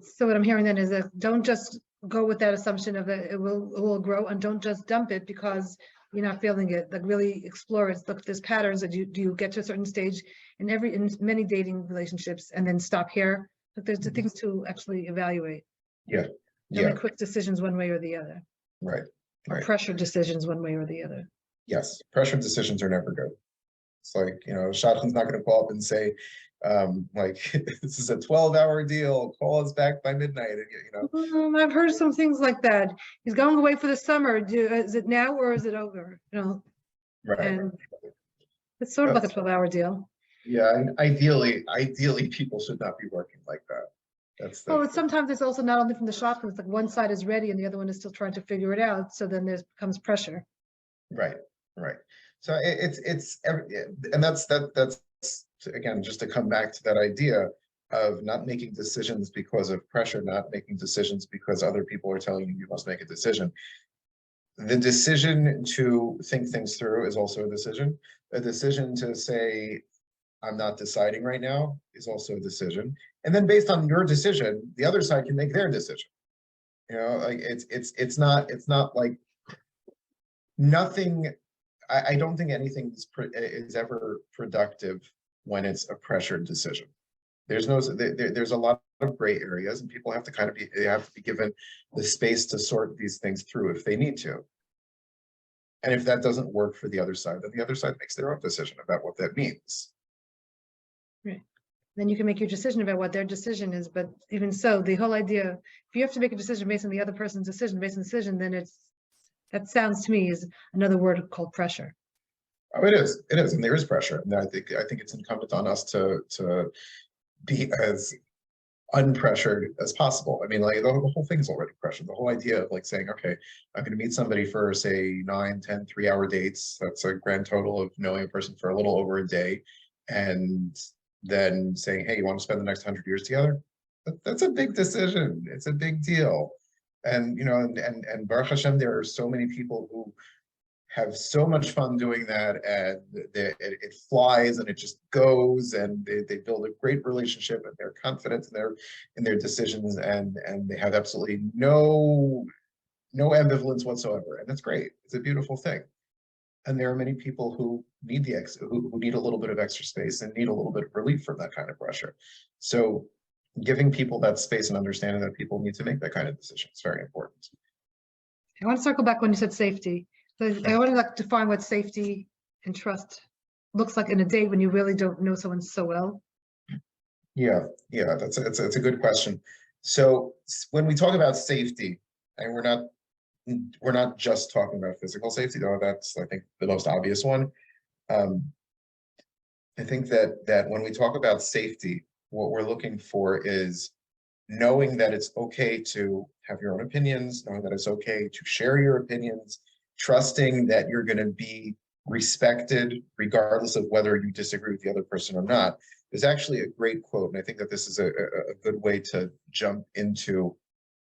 So what I'm hearing then is that don't just go with that assumption of that it will grow, and don't just dump it because you're not feeling it. Like really explore it. Look, there's patterns that you get to a certain stage in many dating relationships and then stop here. But there's the things to actually evaluate. Yeah. Don't Yeah. make quick decisions one way or the other. Right. Or Right. pressure decisions one way or the other. Yes. Pressure decisions are never good. It's like, Shadchan's not going to call up and say, like, this is a 12-hour deal, call us back by midnight. And, I've heard some things like that. He's going away for the summer. Is it now or is it over? right. And it's sort of like a 12-hour deal. Yeah, and ideally, people should not be working like that. Well, sometimes it's also not only from the shopper. It's like one side is ready and the other one is still trying to figure it out. So then there becomes pressure. Right. So and that's again, just to come back to that idea of not making decisions because of pressure, not making decisions because other people are telling you must make a decision. The decision to think things through is also a decision. A decision to say, I'm not deciding right now is also a decision. And then based on your decision, the other side can make their decision. Like it's not like nothing. I don't think anything is ever productive when it's a pressured decision. There's a lot of gray areas, and people have to be given the space to sort these things through if they need to. And if that doesn't work for the other side, then the other side makes their own decision about what that means. Right. Then you can make your decision about what their decision is. But even so, the whole idea, if you have to make a decision based on the other person's decision, then that sounds to me is another word called pressure. Oh, it is, and there is pressure. And I think it's incumbent on us to be as unpressured as possible. I mean, like the whole thing is already pressured. The whole idea of like saying, okay, I'm going to meet somebody for say 9, 10, 3-hour dates. That's a grand total of knowing a person for a little over a day. And then saying, hey, you want to spend the next 100 years together? That's a big decision. It's a big deal. And, and Baruch Hashem, there are so many people who have so much fun doing that, and it flies and it just goes, and they build a great relationship, and they're confident in their decisions, and they have absolutely no ambivalence whatsoever, and that's great. It's a beautiful thing. And there are many people who need who need a little bit of extra space and need a little bit of relief from that kind of pressure. So giving people that space and understanding that people need to make that kind of decision is very important. I want to circle back when you said safety. So I want to define what safety and trust looks like in a date when you really don't know someone so well. Yeah, it's a good question. So when we talk about safety, and we're not just talking about physical safety, though that's I think the most obvious one. I think that when we talk about safety, what we're looking for is knowing that it's okay to have your own opinions, knowing that it's okay to share your opinions, trusting that you're going to be respected regardless of whether you disagree with the other person or not. There's actually a great quote, and I think that this is a good way to jump into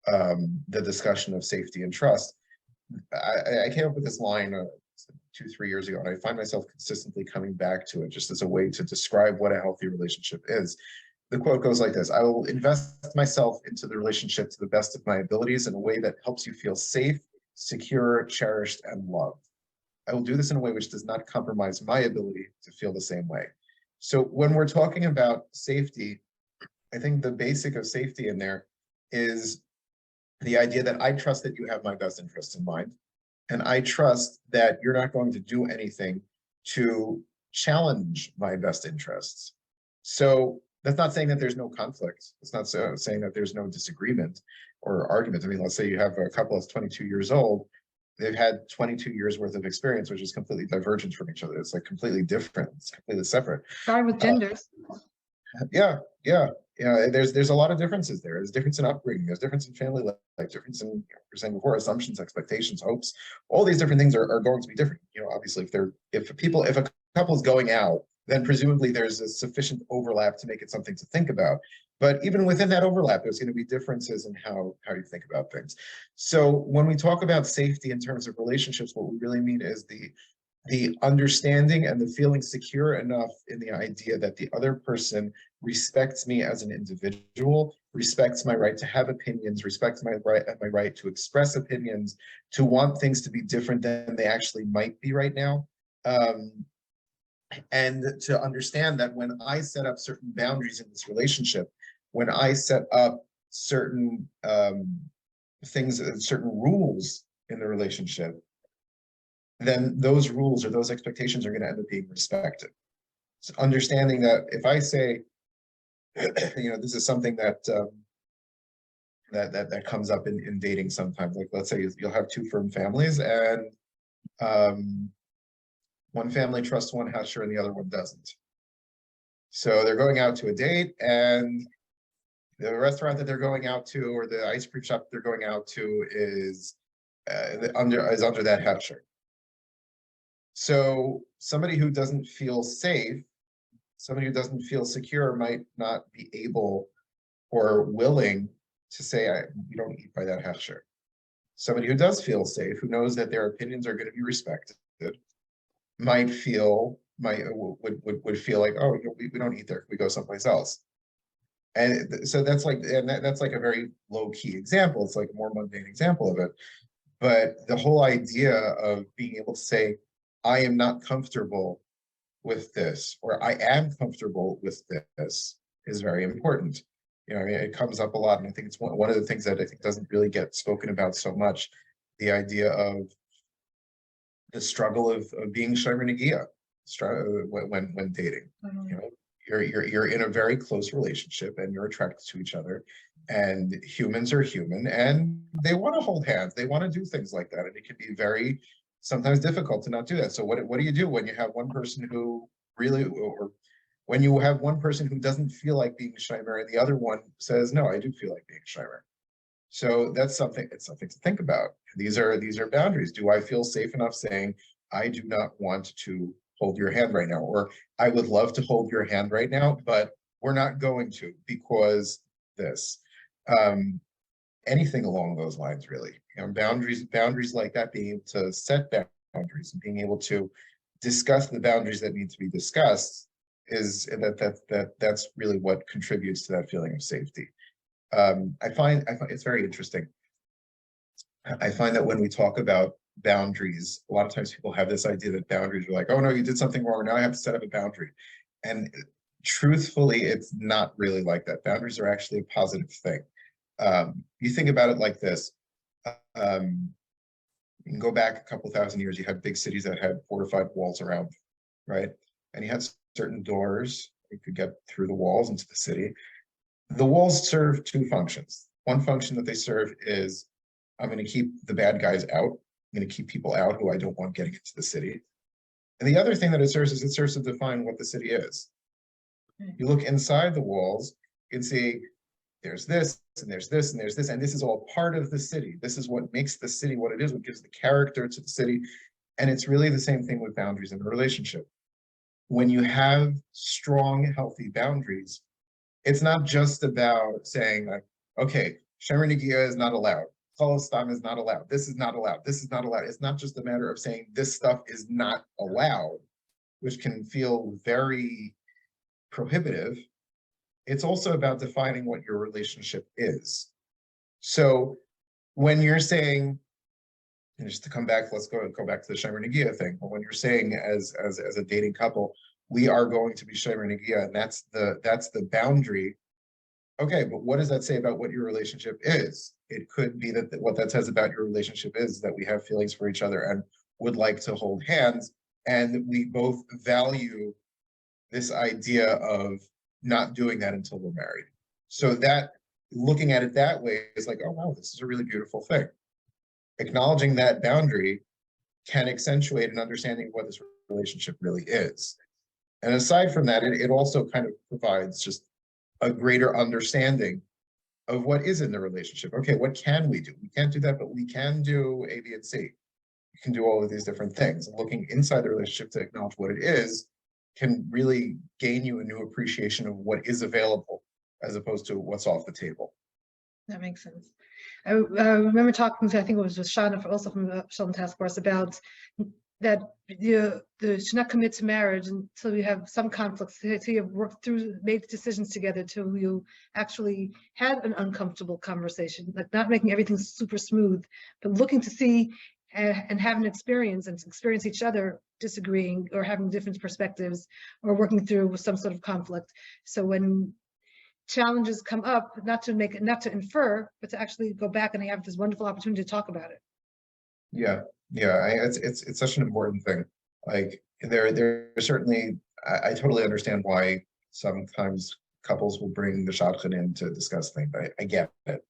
the discussion of safety and trust. I came up with this line 2-3 years ago, and I find myself consistently coming back to it just as a way to describe what a healthy relationship is. The quote goes like this: I will invest myself into the relationship to the best of my abilities in a way that helps you feel safe, secure, cherished, and loved. I will do this in a way which does not compromise my ability to feel the same way. So when we're talking about safety, I think the basic of safety in there is the idea that I trust that you have my best interests in mind, and I trust that you're not going to do anything to challenge my best interests. So that's not saying that there's no conflict. It's not saying that there's no disagreement or argument. I mean, let's say you have a couple that's 22 years old. They've had 22 years worth of experience, which is completely divergent from each other. It's like completely different. It's completely separate. Starting with genders. Yeah. There's a lot of differences there. There's difference in upbringing. There's difference in family life. Difference in, you're saying before, assumptions, expectations, hopes. All these different things are going to be different. Obviously, if a couple is going out then presumably there's a sufficient overlap to make it something to think about. But even within that overlap, there's going to be differences in how you think about things. So when we talk about safety in terms of relationships, what we really mean is the understanding and the feeling secure enough in the idea that the other person respects me as an individual, respects my right to have opinions, respects my right to express opinions, to want things to be different than they actually might be right now. And to understand that when I set up certain boundaries in this relationship, when I set up certain things, certain rules in the relationship, then those rules or those expectations are going to end up being respected. So understanding that if I say, this is something that that comes up in dating sometimes. Like, let's say you'll have two firm families, and one family trusts one husher and the other one doesn't. So they're going out to a date, and the restaurant that they're going out to, or the ice cream shop that they're going out to, is under that husher. So somebody who doesn't feel safe, somebody who doesn't feel secure, might not be able or willing to say, "You don't eat by that husher." Somebody who does feel safe, who knows that their opinions are going to be respected, would feel like, "Oh, we don't eat there. We go someplace else." And so that's like a very low key example. It's like a more mundane example of it. But the whole idea of being able to say, "I am not comfortable with this," or "I am comfortable with this," is very important. It comes up a lot, and I think it's one of the things that I think doesn't really get spoken about so much. The idea of the struggle of being shomer negia when dating. You're in a very close relationship, and you're attracted to each other, and humans are human, and they want to hold hands, they want to do things like that, and it can be very sometimes difficult to not do that. So what do you do when you have one person who really, or when you have one person who doesn't feel like being shomer and the other one says, "No, I do feel like being shomer"? So it's something to think about. These are boundaries. Do I feel safe enough saying, "I do not want to hold your hand right now," or "I would love to hold your hand right now, but we're not going to because this." Anything along those lines, really. Boundaries like that, being able to set boundaries and being able to discuss the boundaries that need to be discussed, is that's really what contributes to that feeling of safety. I find it's very interesting. I find that when we talk about boundaries, a lot of times people have this idea that boundaries are like, "Oh no, you did something wrong, now I have to set up a boundary." And truthfully, it's not really like that. Boundaries are actually a positive thing. You think about it like this. You can go back a couple thousand years, you had big cities that had fortified walls around, right? And you had certain doors, you could get through the walls into the city. The walls serve two functions. One function that they serve is, I'm going to keep the bad guys out. I'm going to keep people out who I don't want getting into the city. And the other thing that it serves is, it serves to define what the city is. You look inside the walls, you can see there's this, and there's this, and there's this, and this is all part of the city. This is what makes the city what it is, what gives the character to the city. And it's really the same thing with boundaries in a relationship. When you have strong, healthy boundaries, it's not just about saying, like, "Okay, shomer negia is not allowed. Cholestam is not allowed. This is not allowed. This is not allowed." It's not just a matter of saying this stuff is not allowed, which can feel very prohibitive. It's also about defining what your relationship is. So when you're saying, and just to come back, let's go back to the shomer negia thing. But when you're saying as a dating couple, we are going to be shomer negia, and that's the boundary. Okay, but what does that say about what your relationship is? It could be that what that says about your relationship is that we have feelings for each other and would like to hold hands, and we both value this idea of not doing that until we're married. So that, looking at it that way, is like, "Oh wow, this is a really beautiful thing." Acknowledging that boundary can accentuate an understanding of what this relationship really is. And aside from that, it also kind of provides just a greater understanding of what is in the relationship. Okay, what can we do? We can't do that, but we can do A, B, and C. We can do all of these different things. And looking inside the relationship to acknowledge what it is can really gain you a new appreciation of what is available as opposed to what's off the table. That makes sense. I remember talking to, I think it was with Shana, also from the Shalom Task Force, about that you should not commit to marriage until you have some conflicts, until you've worked through, made decisions together, till you actually had an uncomfortable conversation, like not making everything super smooth, but looking to see and have an experience and experience each other disagreeing or having different perspectives or working through some sort of conflict. So when challenges come up, not to infer, but to actually go back and have this wonderful opportunity to talk about it. Yeah, it's such an important thing. Like there certainly, I totally understand why sometimes couples will bring the shadchan in to discuss things. I get it,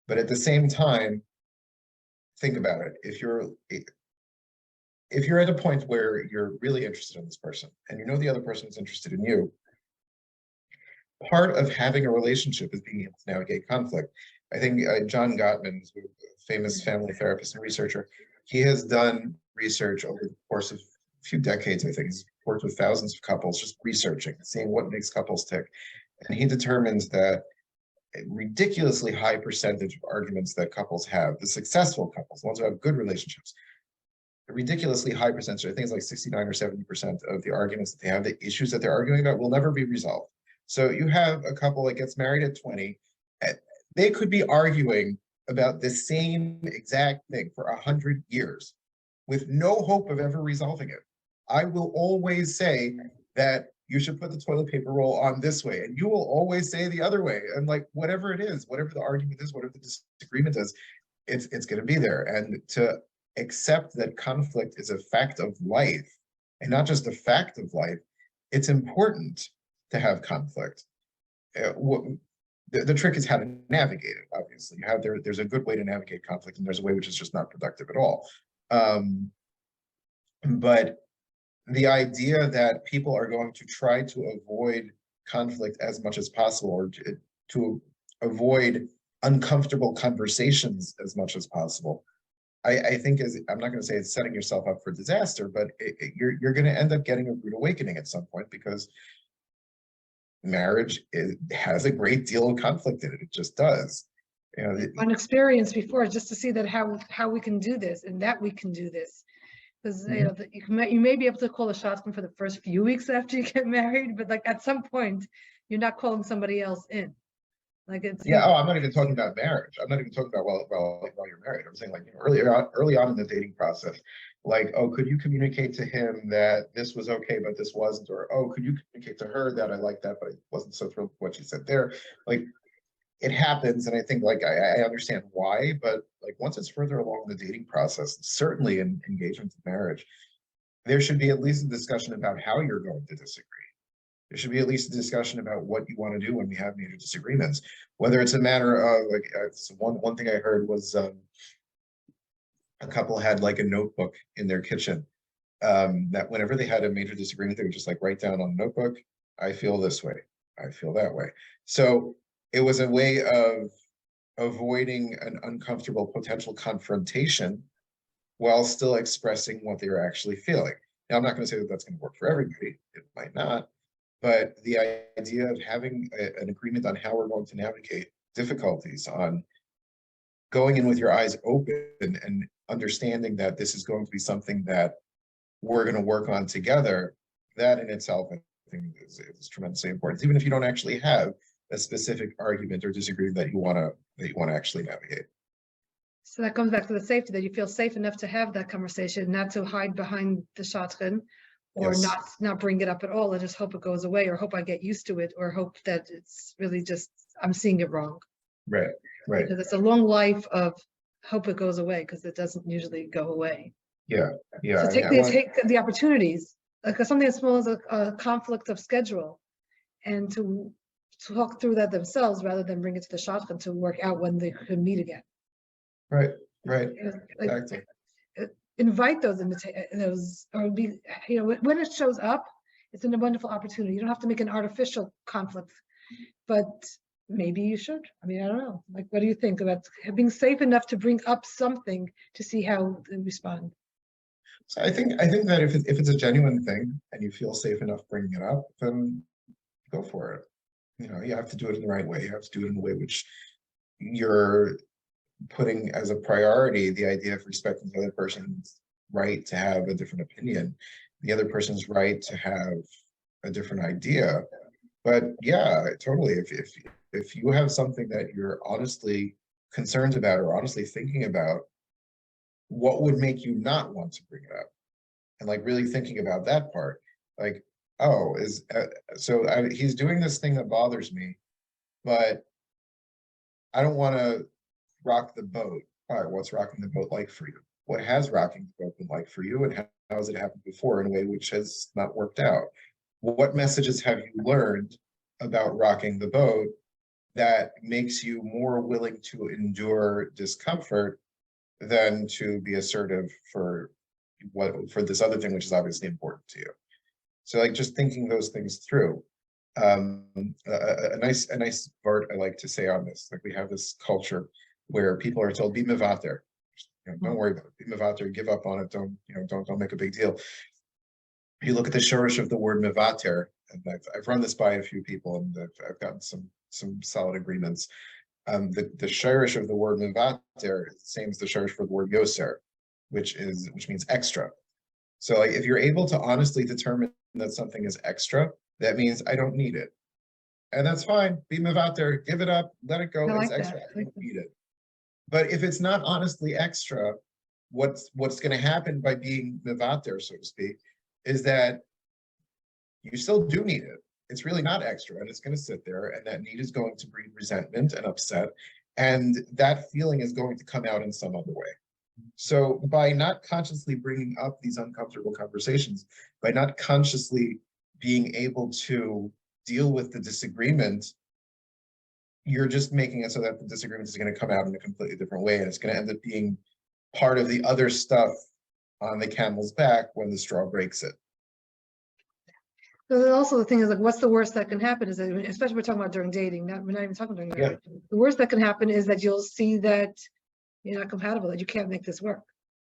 but at the same time, think about it. If you're at a point where you're really interested in this person and you know the other person is interested in you, part of having a relationship is being able to navigate conflict. I think John Gottman, who's a famous family therapist and researcher, he has done research over the course of a few decades. I think he's worked with thousands of couples, just researching, seeing what makes couples tick. And he determines that a ridiculously high percentage of arguments that couples have, the successful couples, the ones who have good relationships, a ridiculously high percentage, I think it's like 69 or 70% of the arguments that they have, the issues that they're arguing about will never be resolved. So you have a couple that gets married at 20, they could be arguing about the same exact thing for 100 years with no hope of ever resolving it. I will always say that you should put the toilet paper roll on this way, and you will always say the other way. And like, whatever it is, whatever the argument is, whatever the disagreement is, it's going to be there. And to accept that conflict is a fact of life, and not just a fact of life, it's important to have conflict. The trick is how to navigate it. Obviously, there's a good way to navigate conflict, and there's a way which is just not productive at all. But the idea that people are going to try to avoid conflict as much as possible, or to avoid uncomfortable conversations as much as possible, I think I'm not going to say it's setting yourself up for disaster, but you're going to end up getting a rude awakening at some point, because marriage has a great deal of conflict in it. It just does. You know, an experience before, just to see that how we can do this and that we can do this. Because you know, you may be able to call a shotgun for the first few weeks after you get married, but like at some point, you're not calling somebody else in. Like it's I'm not even talking about marriage. I'm not even talking about while you're married. I'm saying, like, you know, early on in the dating process, like, oh, could you communicate to him that this was okay, but this wasn't? Or, oh, could you communicate to her that I like that, but I wasn't so thrilled with what she said there? Like, it happens, and I think, like, I understand why, but like, once it's further along in the dating process, certainly in engagement to marriage, there should be at least a discussion about how you're going to disagree. There should be at least a discussion about what you want to do when we have major disagreements. Whether it's a matter of, like, one thing I heard was a couple had like a notebook in their kitchen, that whenever they had a major disagreement, they would just like write down on a notebook, I feel this way, I feel that way. So it was a way of avoiding an uncomfortable potential confrontation while still expressing what they were actually feeling. Now, I'm not going to say that that's going to work for everybody. It might not. But the idea of having an agreement on how we're going to navigate difficulties, on going in with your eyes open and understanding that this is going to be something that we're going to work on together, that in itself, I think, is tremendously important. Even if you don't actually have a specific argument or disagreement that you want to actually navigate. So that comes back to the safety, that you feel safe enough to have that conversation, not to hide behind the shotgun, or Yes. not bring it up at all and just hope it goes away, or hope I get used to it, or hope that it's really just I'm seeing it wrong. Right. Because it's a long life of hope it goes away, because it doesn't usually go away. Yeah. So take the opportunities, like something as small as a conflict of schedule, and to talk through that themselves rather than bring it to the shotgun to work out when they can meet again. Right. Like, Exactly. Invite those or be, you know, when it shows up, it's a wonderful opportunity. You don't have to make an artificial conflict, but maybe you should. I mean, I don't know. Like, what do you think about being safe enough to bring up something to see how they respond? So I think that if it's a genuine thing and you feel safe enough bringing it up, then go for it. You have to do it in the right way. You have to do it in a way which you're putting as a priority the idea of respecting the other person's right to have a different opinion, the other person's right to have a different idea. But yeah, totally. If you have something that you're honestly concerned about or honestly thinking about, what would make you not want to bring it up? And like really thinking about that part, like, oh, he's doing this thing that bothers me, but I don't want to rock the boat. All right, what's rocking the boat like for you? What has rocking the boat been like for you, and how has it happened before in a way which has not worked out? What messages have you learned about rocking the boat that makes you more willing to endure discomfort than to be assertive for this other thing, which is obviously important to you? So like just thinking those things through. A nice part I like to say on this, like we have this culture where people are told, be mevater. Don't worry about it. Be mevater, give up on it. Don't make a big deal. You look at the shorish of the word mevater, and I've run this by a few people, and I've gotten some solid agreements. The shorish of the word mevater is the same as the shorish for the word yoser, which means extra. So like if you're able to honestly determine that something is extra, that means I don't need it. And that's fine. Be mevater, give it up, let it go. It's extra. I don't need it. But if it's not honestly extra, what's going to happen by being mevater, so to speak, is that you still do need it. It's really not extra, and it's going to sit there, and that need is going to breed resentment and upset, and that feeling is going to come out in some other way. So by not consciously bringing up these uncomfortable conversations, by not consciously being able to deal with the disagreement, you're just making it so that the disagreement is going to come out in a completely different way, and it's going to end up being part of the other stuff on the camel's back when the straw breaks it. So also the thing is, like, what's the worst that can happen is that, especially we're talking about during dating, we're not even talking during marriage. Yeah. The worst that can happen is that you'll see that you're not compatible, that you can't make this work.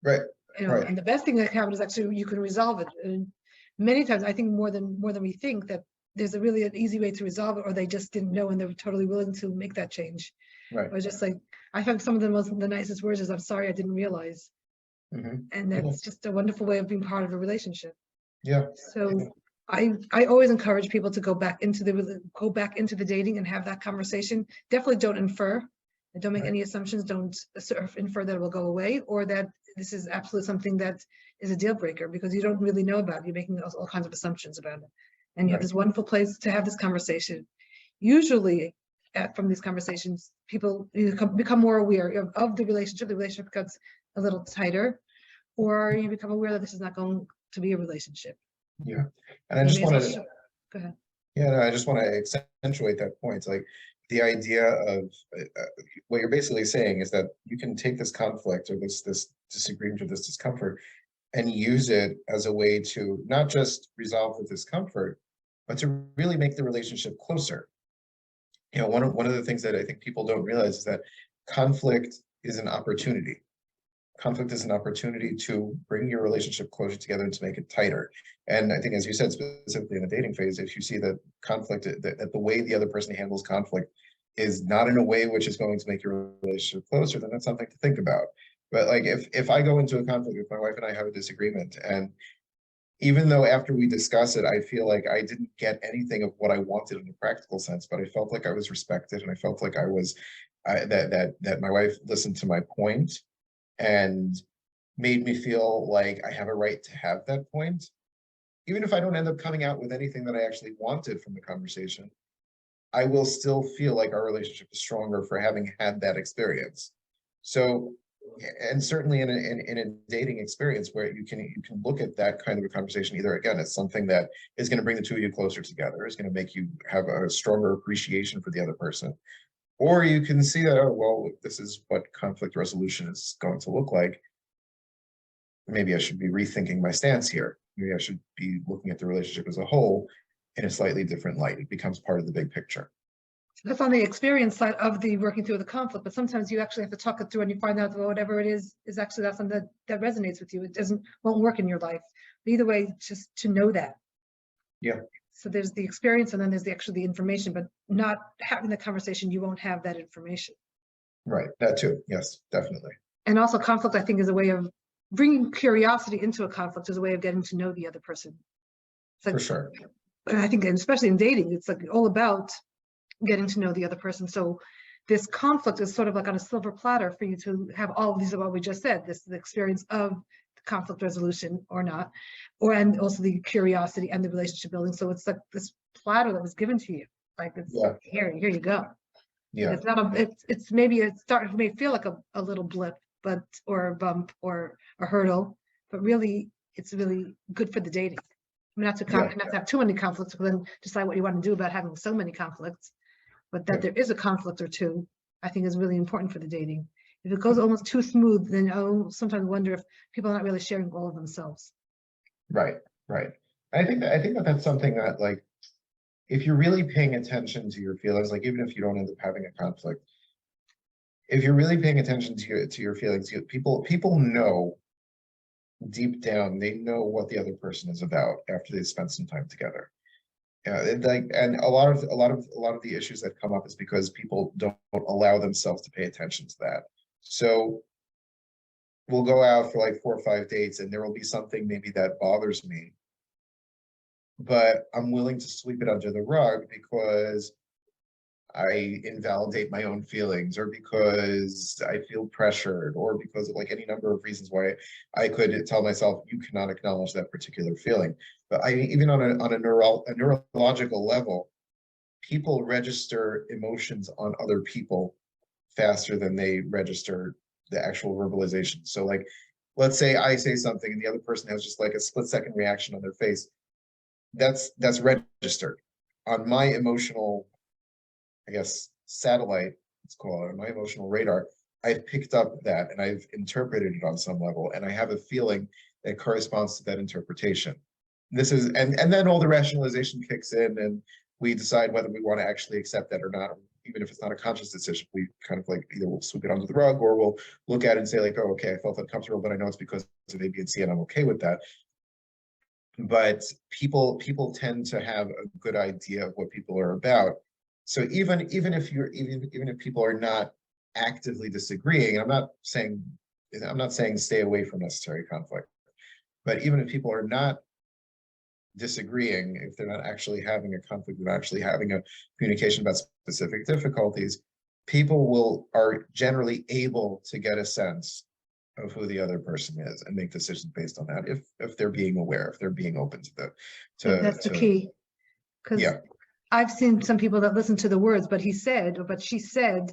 Right. Right. And the best thing that can happen is actually you can resolve it. And many times, I think more than we think, that there's a really an easy way to resolve it, or they just didn't know and they were totally willing to make that change. Right. Or just like, I found some of the nicest words is, I'm sorry, I didn't realize. And that's just a wonderful way of being part of a relationship. Yeah. So I always encourage people to go back into the dating and have that conversation. Definitely don't infer, and don't make any assumptions. Don't infer that it will go away, or that this is absolutely something that is a deal breaker, because you don't really know about it. You're making all kinds of assumptions about it, and you have this wonderful place to have this conversation. Usually, from these conversations, people become more aware of the relationship. The relationship becomes a little tighter, or you become aware that this is not going to be a relationship. Yeah, and I just want to go ahead. Yeah, no, I just want to accentuate that point. Like the idea of what you're basically saying is that you can take this conflict or this disagreement or this discomfort and use it as a way to not just resolve the discomfort, but to really make the relationship closer. One of the things that I think people don't realize is that conflict is an opportunity. Conflict is an opportunity to bring your relationship closer together and to make it tighter. And I think, as you said, specifically in the dating phase, if you see that conflict, that the way the other person handles conflict is not in a way which is going to make your relationship closer, then that's something to think about. But like if I go into a conflict, if my wife and I have a disagreement, and even though after we discuss it, I feel like I didn't get anything of what I wanted in a practical sense, but I felt like I was respected, and I felt like that my wife listened to my point and made me feel like I have a right to have that point. Even if I don't end up coming out with anything that I actually wanted from the conversation, I will still feel like our relationship is stronger for having had that experience. So, and certainly in a dating experience where you can look at that kind of a conversation either, again, as something that is going to bring the two of you closer together, is going to make you have a stronger appreciation for the other person. Or you can see that, oh, well, this is what conflict resolution is going to look like. Maybe I should be rethinking my stance here. Maybe I should be looking at the relationship as a whole in a slightly different light. It becomes part of the big picture. That's on the experience side of the working through the conflict, but sometimes you actually have to talk it through and you find out that whatever it is actually that's something that resonates with you. It won't work in your life. But either way, just to know that. Yeah. So there's the experience and then there's the information, but not having the conversation, you won't have that information. Right, that too. Yes, definitely. And also conflict, I think, is a way of bringing curiosity into a conflict, is a way of getting to know the other person. Like, for sure. And I think, and especially in dating, it's like all about getting to know the other person. So this conflict is sort of like on a silver platter for you to have all of these of what we just said, the experience of the conflict resolution or not, and also the curiosity and the relationship building. So it's like this platter that was given to you. Like it's here you go. Yeah. It's not it's maybe it may feel like a little blip, but or a bump or a hurdle, but really it's really good for the dating. I mean, not to have too many conflicts, but then decide what you want to do about having so many conflicts. But that there is a conflict or two, I think is really important for the dating. If it goes almost too smooth, then I'll sometimes wonder if people are not really sharing all of themselves. Right. I think that that's something that, like, if you're really paying attention to your feelings, like even if you don't end up having a conflict, if you're really paying attention to your feelings, people know deep down, they know what the other person is about after they spent some time together. And a lot of the issues that come up is because people don't allow themselves to pay attention to that. So we'll go out for like 4 or 5 dates and there will be something maybe that bothers me, but I'm willing to sweep it under the rug because I invalidate my own feelings, or because I feel pressured, or because of like any number of reasons why I could tell myself, you cannot acknowledge that particular feeling. But even on a neurological level, people register emotions on other people faster than they register the actual verbalization. So like, let's say I say something and the other person has just like a split-second reaction on their face. That's registered on my emotional, I guess, satellite, let's call it, on my emotional radar. I've picked up that and I've interpreted it on some level, and I have a feeling that corresponds to that interpretation. This is, and then all the rationalization kicks in and we decide whether we want to actually accept that or not. Even if it's not a conscious decision, we kind of like either we'll sweep it under the rug or we'll look at it and say like, oh, okay, I felt uncomfortable, but I know it's because of A, B, and C, and I'm okay with that. But people tend to have a good idea of what people are about. So even if people are not actively disagreeing, and I'm not saying stay away from necessary conflict, but even if people are not disagreeing, if they're not actually having a conflict, they're not actually having a communication about specific difficulties, people are generally able to get a sense of who the other person is and make decisions based on that, if they're being aware, if they're being open to That's the key. Because I've seen some people that listen to the words, but he said, or but she said,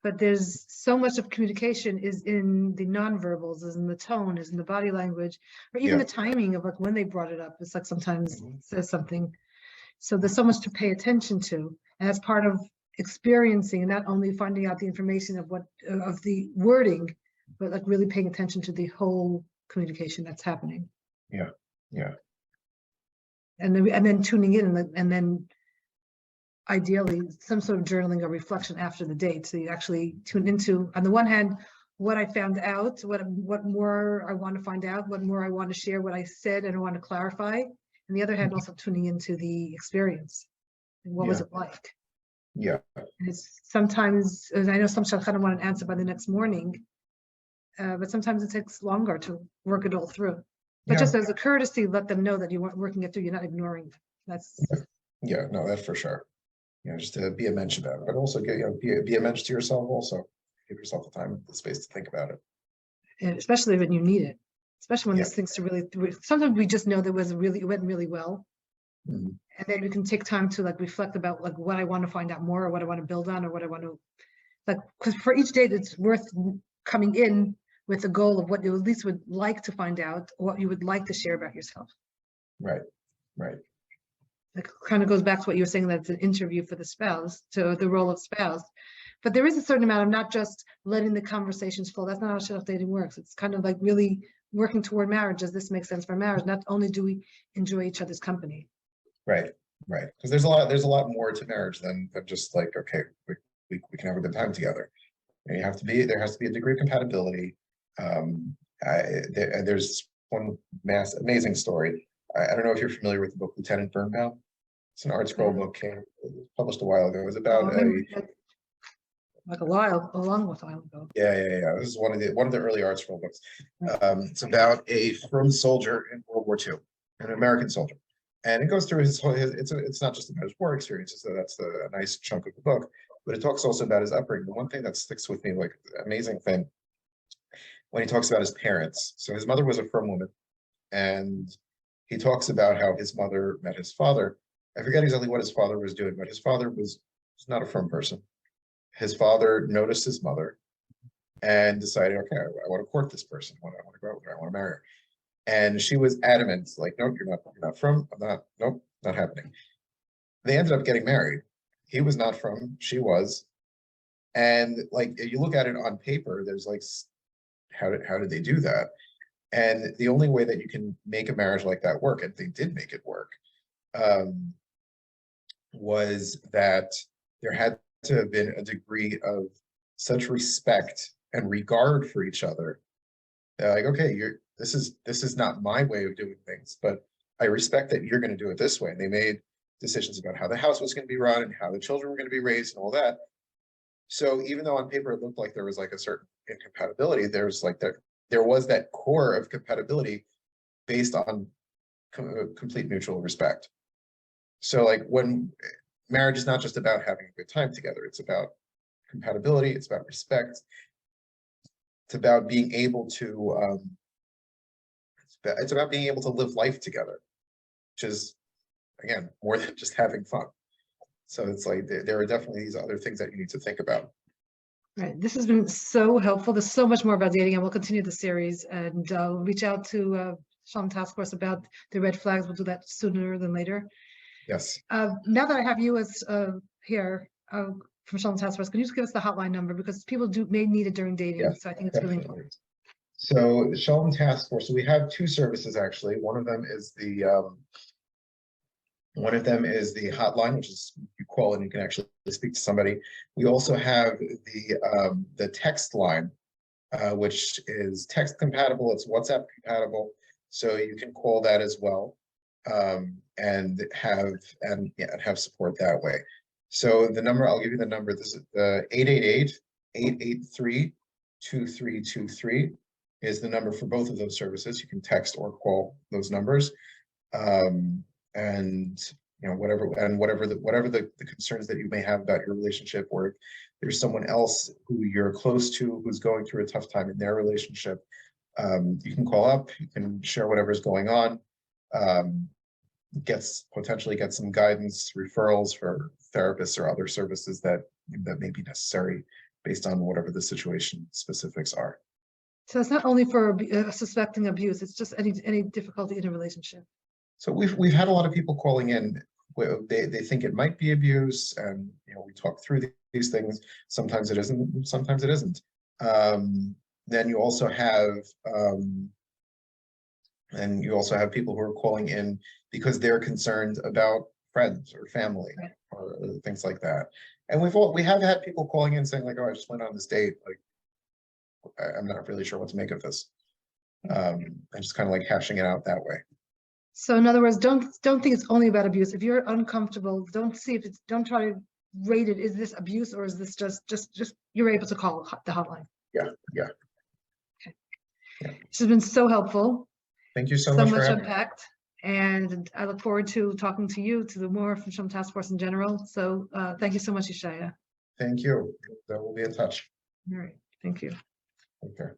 but there's so much of communication is in the nonverbals, is in the tone, is in the body language, or even the timing of like when they brought it up. It's like sometimes it says something. So there's so much to pay attention to, and that's part of experiencing, and not only finding out the information of the wording, but like really paying attention to the whole communication that's happening. Yeah. And then tuning in, and then ideally some sort of journaling or reflection after the date, so you actually tune into, on the one hand, what I found out, what more I want to find out, what more I want to share, what I said and I want to clarify. On the other hand, also tuning into the experience. And what was it like? Yeah. And it's sometimes, and I know some kind of want an answer by the next morning, but sometimes it takes longer to work it all through. But just as a courtesy, let them know that you weren't working it through, you're not ignoring them. That's no, that's for sure. Just to be a mensch about it, but also be a mensch to yourself. Also, give yourself the time, the space to think about it, and especially when you need it. Especially when these things are really. Sometimes we just know it went really well, and then we can take time to like reflect about like what I want to find out more, or what I want to build on, or what I want to like. Because for each date, it's worth coming in with the goal of what you at least would like to find out, or what you would like to share about yourself. Right. It kind of goes back to what you were saying, that it's an interview for the spouse, to the role of spouse. But there is a certain amount of not just letting the conversations flow. That's not how shidduch dating works. It's kind of like really working toward marriage. Does this make sense for marriage? Not only do we enjoy each other's company. Right. Right, because there's a lot more to marriage than just like, okay, we can have a good time together. And there has to be a degree of compatibility. There's one amazing story. I don't know if you're familiar with the book Lieutenant Birnbaum. It's an art scroll book, published a while ago. It was about like a long while ago. Yeah. This is one of the early art scroll books. It's about a French soldier in World War II, an American soldier, and it goes through his whole. It's not just about his war experiences. So that's a nice chunk of the book, but it talks also about his upbringing. The one thing that sticks with me, like amazing thing, when he talks about his parents. So his mother was a firm woman, and he talks about how his mother met his father. I forget exactly what his father was doing, but his father was not a firm person. His father noticed his mother and decided, okay, I want to court this person. I want to go out with her. I want to marry her. And she was adamant, like, nope, you're not from, nope, not happening. They ended up getting married. He was not from, she was. And like, if you look at it on paper, there's like, how did they do that? And the only way that you can make a marriage like that work, and they did make it work, was that there had to have been a degree of such respect and regard for each other. They're like, okay, this is not my way of doing things, but I respect that you're going to do it this way. And they made decisions about how the house was going to be run and how the children were going to be raised and all that. So even though on paper it looked like there was like a certain incompatibility, there was that core of compatibility based on complete mutual respect. So like when marriage is not just about having a good time together, it's about compatibility, it's about respect, it's about being able to it's about being able to live life together, which is, again, more than just having fun. So it's like there are definitely these other things that you need to think about. Right. This has been so helpful. There's so much more about dating, and we'll continue the series and reach out to Shalom Task Force about the red flags. We'll do that sooner than later. Yes. Now that I have you as here from Shalom Task Force, can you just give us the hotline number, because people may need it during dating. Yes, so I think it's really important. So Shalom Task Force. So we have two services actually. One of them is the hotline, which is you call and you can actually speak to somebody. We also have the text line, which is text compatible. It's WhatsApp compatible, so you can call that as well, and have support that way. So the number, I'll give you the number. This is 888-883-2323 is the number for both of those services. You can text or call those numbers. And whatever the concerns that you may have about your relationship, or if there's someone else who you're close to who's going through a tough time in their relationship, you can call up, you can share whatever's going on, potentially get some guidance, referrals for therapists or other services that may be necessary based on whatever the situation specifics are. So it's not only for suspecting abuse, it's just any difficulty in a relationship. So we've had a lot of people calling in. They think it might be abuse, and we talk through these things. Sometimes it isn't. Sometimes it isn't. Then you also have people who are calling in because they're concerned about friends or family, right, or things like that. And we have had people calling in saying like, "Oh, I just went on this date. Like, I'm not really sure what to make of this," and just kind of like hashing it out that way. So in other words, don't think it's only about abuse. If you're uncomfortable, don't try to rate it. Is this abuse, or is this just you're able to call the hotline? Yeah. Okay. Yeah. This has been so helpful. Thank you so much for having unpacked, and I look forward to talking to you, to the more from Shalom Task Force in general. So thank you so much, Yeshaya. Thank you. We'll be in touch. All right. Thank you. Okay.